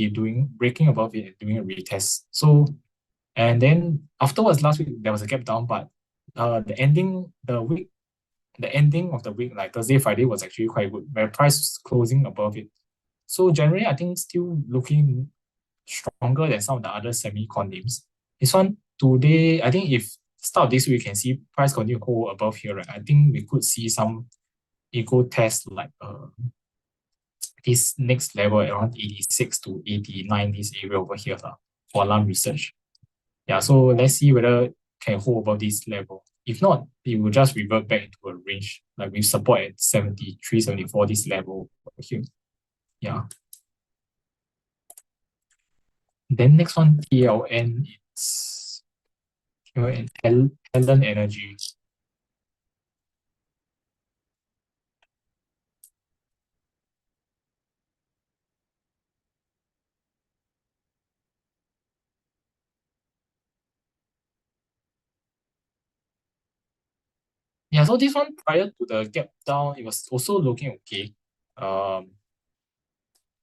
breaking above it and doing a retest. So, and then afterwards last week there was a gap down, but the ending of the week, like Thursday, Friday, was actually quite good, where price was closing above it. So generally, I think still looking stronger than some of the other semi-con names. This one today, I think if start of this week, we can see price continue to hold above here, right? I think we could see some equal test like this next level around 86 to 89, this area over here for alarm research. Yeah, so let's see whether it can hold above this level. If not, it will just revert back into a range, like with support at 73, 74, this level over here. Yeah. Then next one, TLN, it's Helen Energy. Yeah, so this one prior to the gap down, it was also looking okay.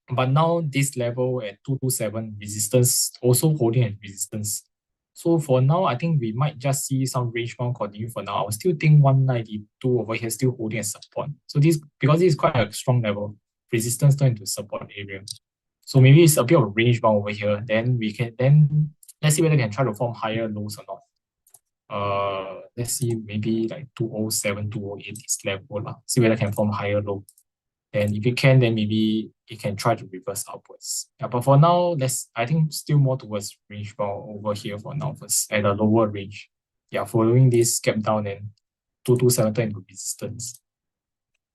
But now this level at 227 resistance, also holding at resistance. So for now, I think we might just see some range bound continue for now. I will still think 192 over here still holding as support. So this, because this is quite a strong level, resistance turn into support area. So maybe it's a bit of a range bound over here. Then let's see whether we can try to form higher lows or not. Let's see, maybe like 207, 208 this level. See whether I can form higher low. And if it can, then maybe it can try to reverse upwards. Yeah, but for now, I think still more towards range bound over here for now, first at a lower range. Yeah, following this gap down and 227 turn into resistance.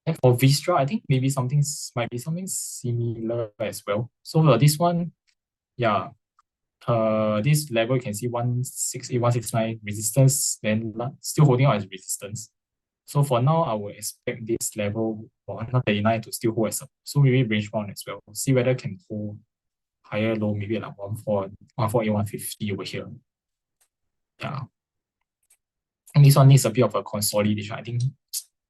And for Vistra, I think maybe might be something similar as well. So for this one, yeah, this level you can see 168, 169 resistance, then still holding out as resistance. So for now, I will expect this level for 139 to still hold as up. So maybe range bound as well. See whether it can hold higher low, maybe like 148, 150 over here. Yeah. And this one needs a bit of a consolidation. I think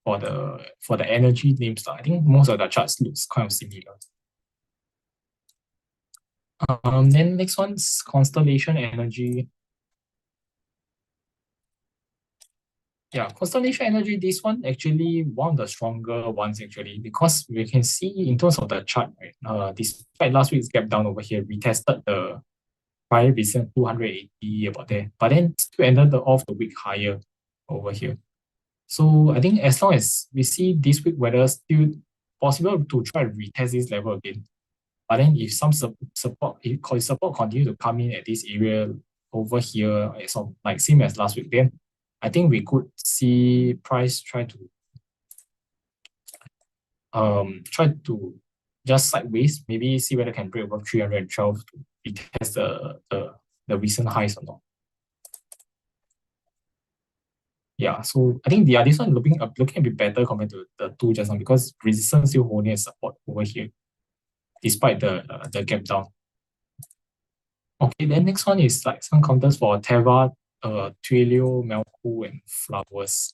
for the energy names, I think most of the charts looks kind of similar. Then next one's Constellation Energy. Yeah, Constellation Energy, this one actually one of the stronger ones actually, because we can see in terms of the chart, right? Despite last week's gap down over here, we tested the prior recent 280 about there, but then still ended off the week higher over here. So I think as long as we see this week whether still possible to try to retest this level again, but then if some support continue to come in at this area over here, so like same as last week, then I think we could see price try to just sideways, maybe see whether it can break above 312 to retest the recent highs or not. Yeah, so I think this one looking a bit better compared to the two just now, because resistance still holding a support over here, despite the gap down. Okay, then next one is like some counters for Teva, Twilio, Melco, and Flowers.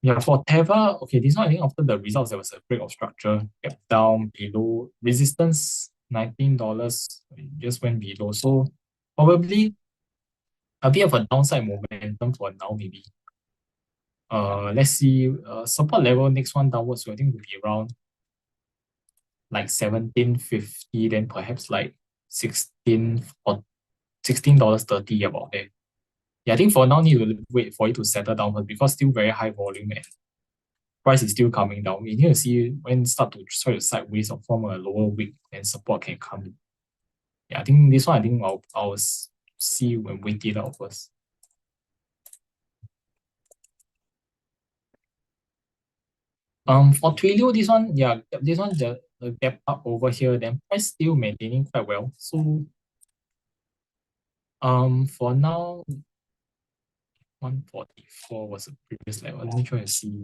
Yeah, for Teva, okay, this one I think after the results there was a break of structure, gap down below resistance $19, just went below. So probably a bit of a downside momentum for now, maybe. Let's see. Support level next one downwards, so I think will be around like 17.50, then perhaps like 16 or $16.30 about there. Yeah, I think for now need to wait for it to settle down first because still very high volume and price is still coming down. We need to see when start to try to sideways or form a lower wick, then support can come in. Yeah, I think this one I think I'll see when wait it out first. For Twilio, this one, yeah, this one the gap up over here, then price still maintaining quite well. So for now, 144 was the previous level. Let me try to see.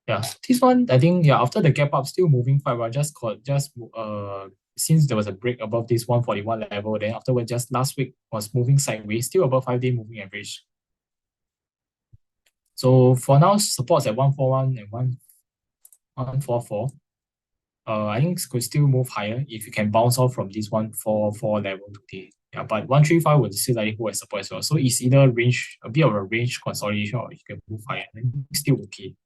Yeah, this one I think yeah after the gap up still moving quite well. Since there was a break above this 141 level, then afterward just last week was moving sideways, still above 5-day moving average. So for now, supports at 141 and 144. I think could still move higher if you can bounce off from this 144 level today. Yeah, but 135 would still likely hold as support as well. So it's either range, a bit of a range consolidation, or you can move higher. Then still okay.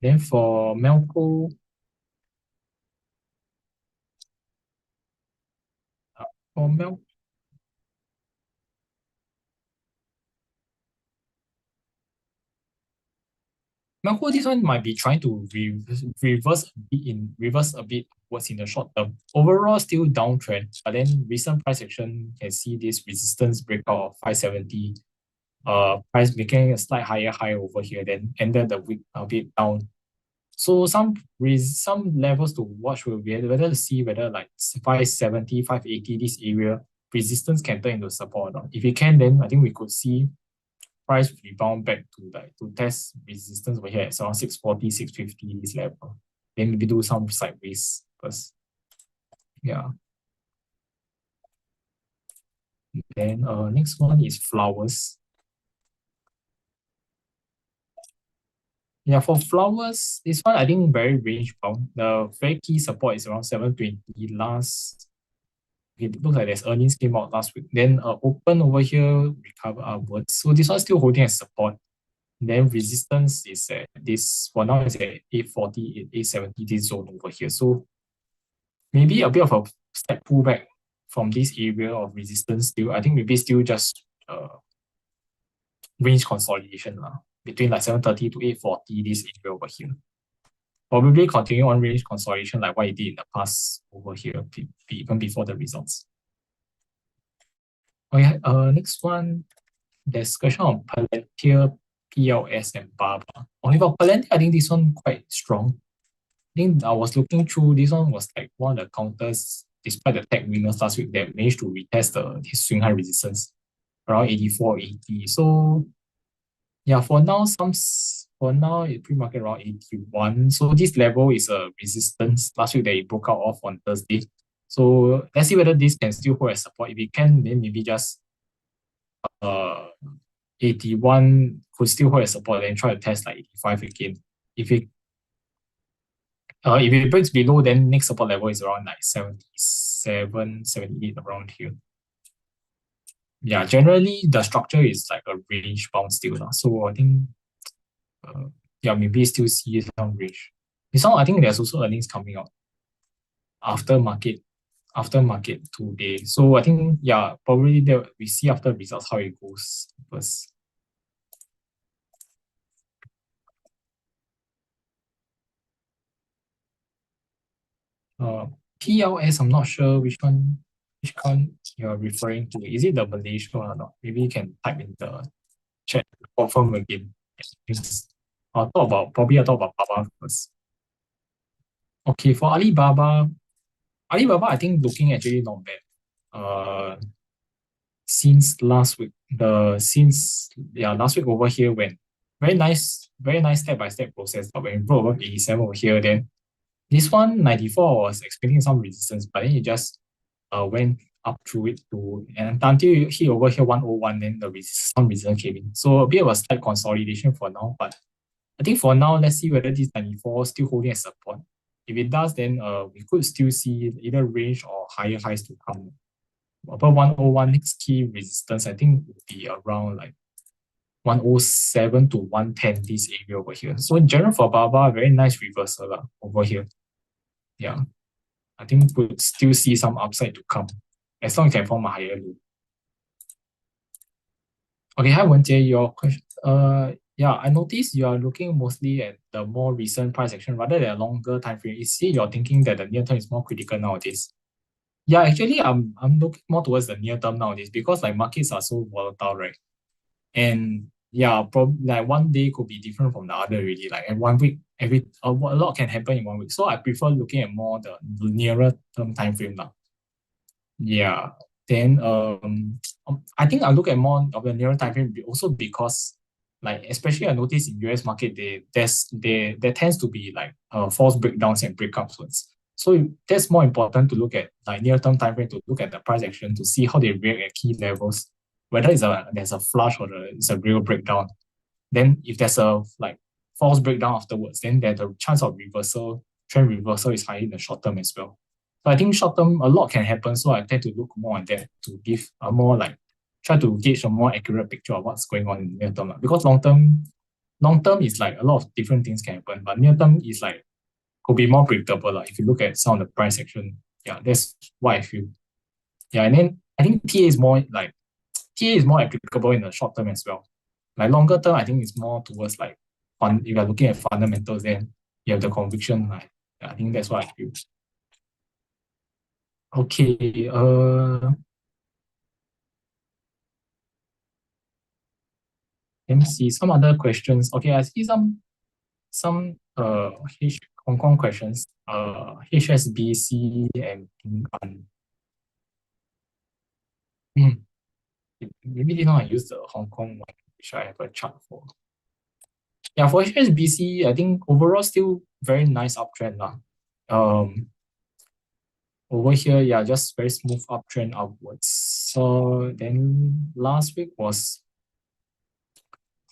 Then for Melco, for Mel Melco, this one might be trying to reverse a bit what's in the short term. Overall, still downtrend, but then recent price action can see this resistance breakout of 570. Price making a slight higher high over here, then ended the week a bit down. So some levels to watch will be whether to see whether like 570, 580, this area resistance can turn into support or not. If it can, then I think we could see price rebound back to like to test resistance over here at around 640, 650 this level. Then maybe do some sideways first. Yeah. Then next one is flowers. Yeah, for flowers, this one I think very range bound. The very key support is around 720 last. It looks like there's earnings came out last week. Then open over here, recover upwards. So this one's still holding as support. Then resistance is at this for now is at 840, 870 this zone over here. So maybe a bit of a step pullback from this area of resistance still. I think maybe still just range consolidation between like 730 to 840 this area over here. Probably continue on range consolidation like what it did in the past over here, even before the results. Okay, next one, discussion on Palantir, PLS, and Baba. Okay, for Palantir, I think this one quite strong. I think I was looking through, this one was like one of the counters, despite the tech winners last week, that managed to retest this swing high resistance around 84, 80. So yeah, for now it pre-market around 81. So this level is a resistance. Last week that it broke out off on Thursday. So let's see whether this can still hold as support. If it can, then maybe just uh 81 could still hold as support, then try to test like 85 again. If it breaks below, then next support level is around like 77, 78 around here. Yeah, generally the structure is like a range bound still now. So I think yeah, maybe still see some range. This one, I think there's also earnings coming out after market today. So I think yeah, probably there we see after results how it goes first. Uh, PLS, I'm not sure which one you're referring to. Is it the Malaysia one or not? Maybe you can type in the chat to confirm again. Yes. I'll talk about Baba first. Okay, for Alibaba, I think looking actually not bad. Uh, since last week. Last week over here when very nice step by step process. But when we broke above 87 over here, then this one 94 was expecting some resistance, but then it just went up through it to and until you hit over here 101, then some resistance came in. So a bit of a slight consolidation for now, but I think for now, let's see whether this 94 still holding as support. If it does, then we could still see either range or higher highs to come. Above 101, next key resistance, I think would be around like 107 to 110, this area over here. So in general for BABA, very nice reversal over here. Yeah, I think we could still see some upside to come as long as you can form a higher low. Okay, hi Wenjie, your question. Yeah, I noticed you are looking mostly at the more recent price action rather than a longer time frame. Is it you're thinking that the near term is more critical nowadays? Yeah, actually, I'm looking more towards the near term nowadays because like markets are so volatile, right? And yeah, probably like one day could be different from the other really. Like in 1 week, a lot can happen in 1 week. So I prefer looking at more the nearer term time frame now. Yeah. Then I think I look at more of the nearer time frame also because like especially I notice in US market there tends to be like false breakdowns and breakups ones. So that's more important to look at like near term time frame to look at the price action to see how they react at key levels, whether there's a flush or it's a real breakdown. Then if there's a like false breakdown afterwards, then there's a chance of trend reversal is high in the short term as well. So I think short term a lot can happen. So I tend to look more on that to give a more like try to gauge a more accurate picture of what's going on in the near term. Because long term is like a lot of different things can happen, but near term is like could be more predictable. Like if you look at some of the price action, yeah, that's what I feel. Yeah, and then I think TA is more applicable in the short term as well. Like longer term, I think it's more towards like if you're looking at fundamentals, then you have the conviction. Like I think that's what I feel. Okay, let me see some other questions. Okay, I see some Hong Kong questions. HSBC and Ping An. Maybe this one I use the Hong Kong one, which I have a chart for. Yeah, for HSBC, I think overall still very nice uptrend lah. Over here, yeah, just very smooth uptrend upwards. So then last week was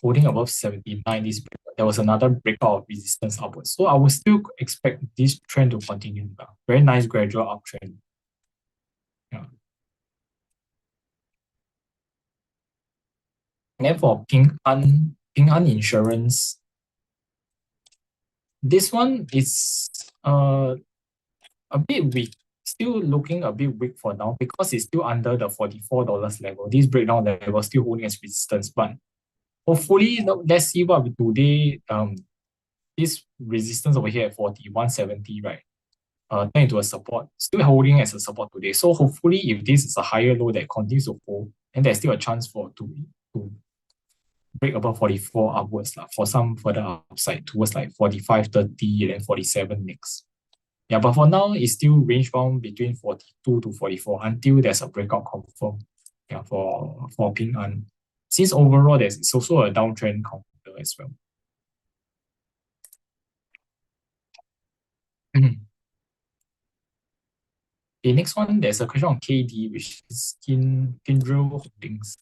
holding above 79. There was another breakout of resistance upwards. So I would still expect this trend to continue. Very nice gradual uptrend. Yeah. And then for Ping An Insurance, this one is a bit weak. Still looking a bit weak for now because it's still under the $44 level. This breakdown level still holding as resistance, but hopefully let's see what we do. This resistance over here at 4170, right? Turn into a support, still holding as a support today. So hopefully, if this is a higher low that continues to hold, then there's still a chance to break above 44 upwards for some further upside towards like 45.30 and then 47 next. Yeah, but for now, it's still range bound between 42 to 44 until there's a breakout confirm. Yeah, for Ping An. Since overall it's also a downtrend counter as well. The next one, there's a question on KD, which is Kindrel Holdings.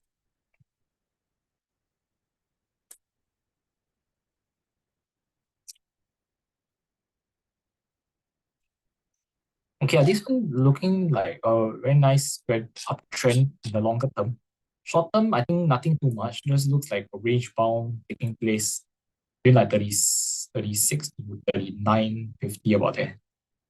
Okay, this one looking like a very nice uptrend in the longer term. Short term, I think nothing too much. Just looks like a range bound taking place between like 36 to 39.50 about there.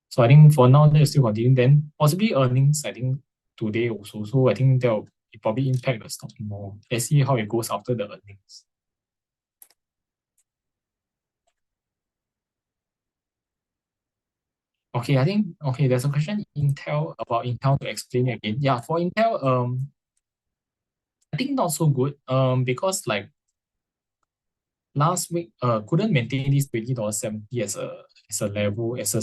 So I think for now, they're still continuing. Then possibly earnings, I think today also. So I think that will probably impact the stock more. Let's see how it goes after the earnings. Okay, I think there's a question about Intel to explain it again. Yeah, for Intel, I think not so good. Because like last week, couldn't maintain this $20.70 as a level, as a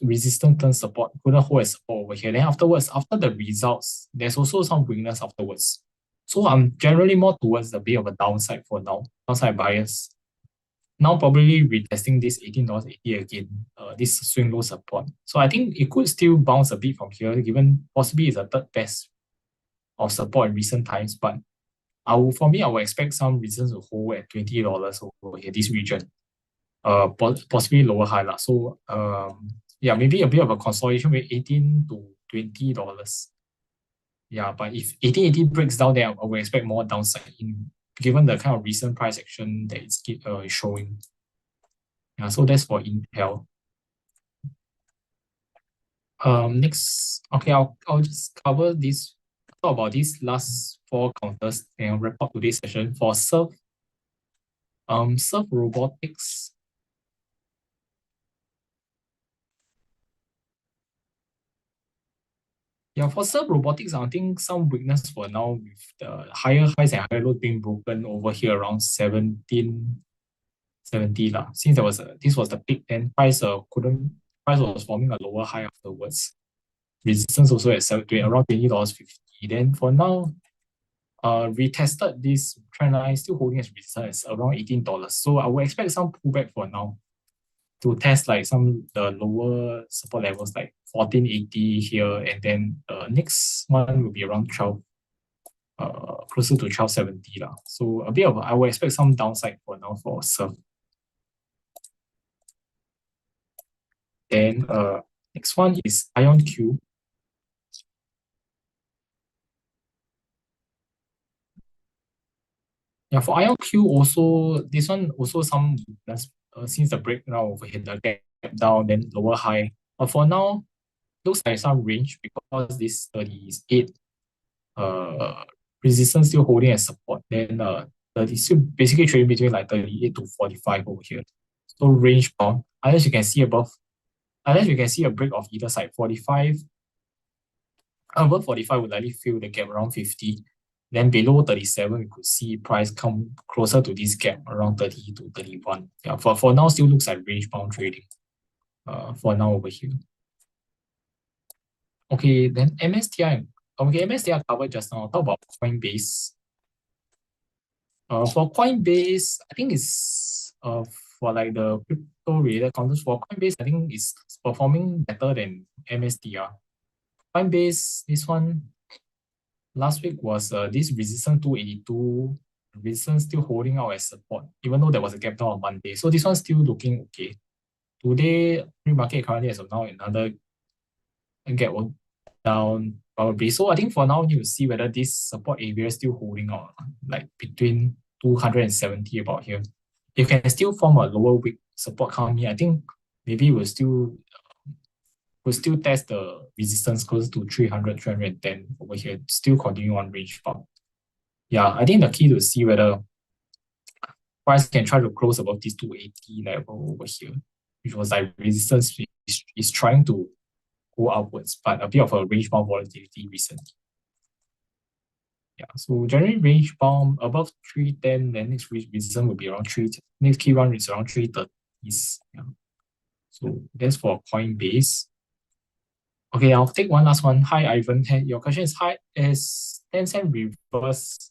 resistance turn support, couldn't hold as support over here. Then afterwards, after the results, there's also some weakness afterwards. So I'm generally more towards a bit of a downside for now, downside bias. Now probably retesting this $18.80 again, this swing low support. So I think it could still bounce a bit from here, given possibly it's a third best of support in recent times. But for me, I will expect some reasons to hold at $20 over here, this region. Possibly lower high lah. So yeah, maybe a bit of a consolidation with $18 to $20. Yeah, but if 1880 breaks down, then I will expect more downside in given the kind of recent price action that it's showing. Yeah, so that's for Intel. Next, okay, I'll just cover this, talk about these last four counters and wrap up today's session for Serve Robotics. Yeah, for Serve Robotics, I think some weakness for now with the higher highs and higher lows being broken over here around 1770 lah. Since this was the peak, then price was forming a lower high afterwards. Resistance also at around $20.50. Then for now, retested this trend line, still holding as resistance around $18. So I would expect some pullback for now to test like the lower support levels like 1480 here, and then next one will be around 12, closer to 1270 lah. So I will expect some downside for now for Serve. Then next one is IonQ. Yeah, for IonQ also, this one also some weakness since the breakdown over here, the gap down, then lower high. But for now, looks like some range because this 38 resistance still holding as support. Then 30 still basically trading between like 38 to 45 over here. So range bound, unless you can see a break of either side. 45 above 45 would likely fill the gap around 50. Then below 37, we could see price come closer to this gap around 30 to 31. Yeah, for now, still looks like range bound trading for now over here. Okay, then MSTI. Okay, MSTI covered just now. I'll talk about Coinbase. For Coinbase, I think it's for like the crypto related counters for Coinbase, I think it's performing better than MSTR. Coinbase, this one last week was this resistance 282, resistance still holding out as support, even though there was a gap down on Monday. So this one's still looking okay. Today, pre-market currently as of now, another gap down probably. So I think for now, you see whether this support area is still holding out, like between 270 about here. If you can still form a lower wick support coming, I think maybe we'll still test the resistance close to 300, 310 over here, still continue on range bound. Yeah, I think the key to see whether price can try to close above this 280 level over here, which was like resistance is trying to go upwards, but a bit of a range bound volatility recently. Yeah, so generally range bound above 310, then next resistance will be around 310. Next key one is around 330. Yeah. So that's for Coinbase. Okay, I'll take one last one. Hi, Ivan. Your question is 10-cent reverse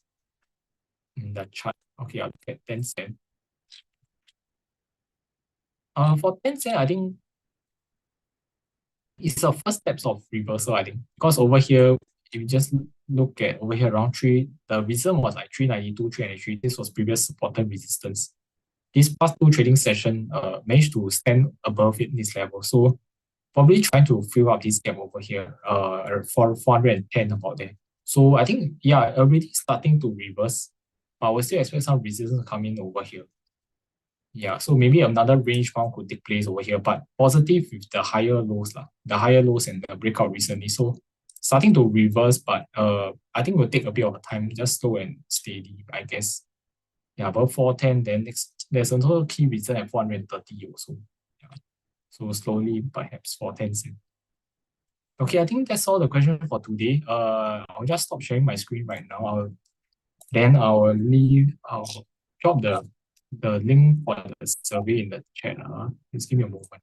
in the chart? Okay, I'll get 10-cent. For 10-cent, I think it's the first steps of reversal, I think. Because over here, if you just look at over here around 3, the reason was like 392, 393. This was previous supported resistance. This past 2 trading session managed to stand above it, this level. So probably trying to fill up this gap over here for 410 about there. So I think, yeah, already starting to reverse, but we'll still expect some resistance coming over here. Yeah, so maybe another range bound could take place over here, but positive with the higher lows, the higher lows and the breakout recently. So starting to reverse, but I think will take a bit of time, just slow and steady, I guess. Yeah, above 410, then next, there's another key reason at 430 also. Yeah. So slowly, perhaps 410. Okay, I think that's all the question for today. I'll just stop sharing my screen right now. I'll drop the link for the survey in the chat. Just give me a moment.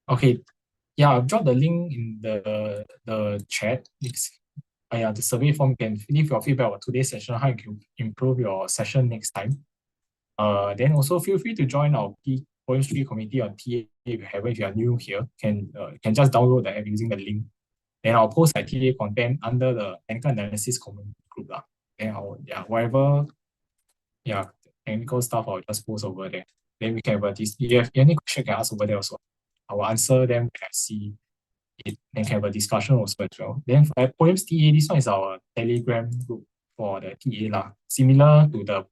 Okay. Yeah, I've dropped the link in the chat. Yeah, the survey form. You can leave your feedback about today's session, how you can improve your session next time. Then also feel free to join our Poems 3 community on TA if you haven't. If you are new here, can just download the app using the link. Then I'll post like TA content under the technical analysis community group lah. Then whatever technical stuff I'll just post over there. Then we can have this. If you have any question, you can ask over there also. I will answer them when I see it. Then can have a discussion also as well. Then for Poems TA, this one is our Telegram group for the TA lah. Similar to the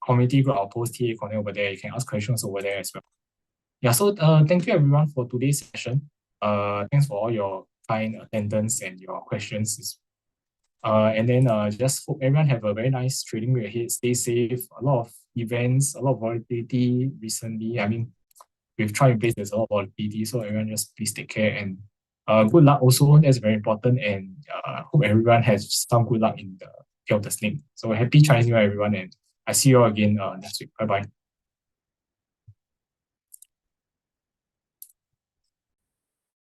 community group, I'll post TA content over there. You can ask questions over there as well. Yeah, so thank you everyone for today's session. Thanks for all your kind attendance and your questions. And then just hope everyone have a very nice trading week ahead. Stay safe. A lot of events, a lot of volatility recently. I mean, with Trump in place, there's a lot of volatility. So everyone just please take care and good luck also. That's very important. And hope everyone has some good luck in the year of the snake. So happy Chinese New Year, everyone. And I see you all again next week. Bye bye.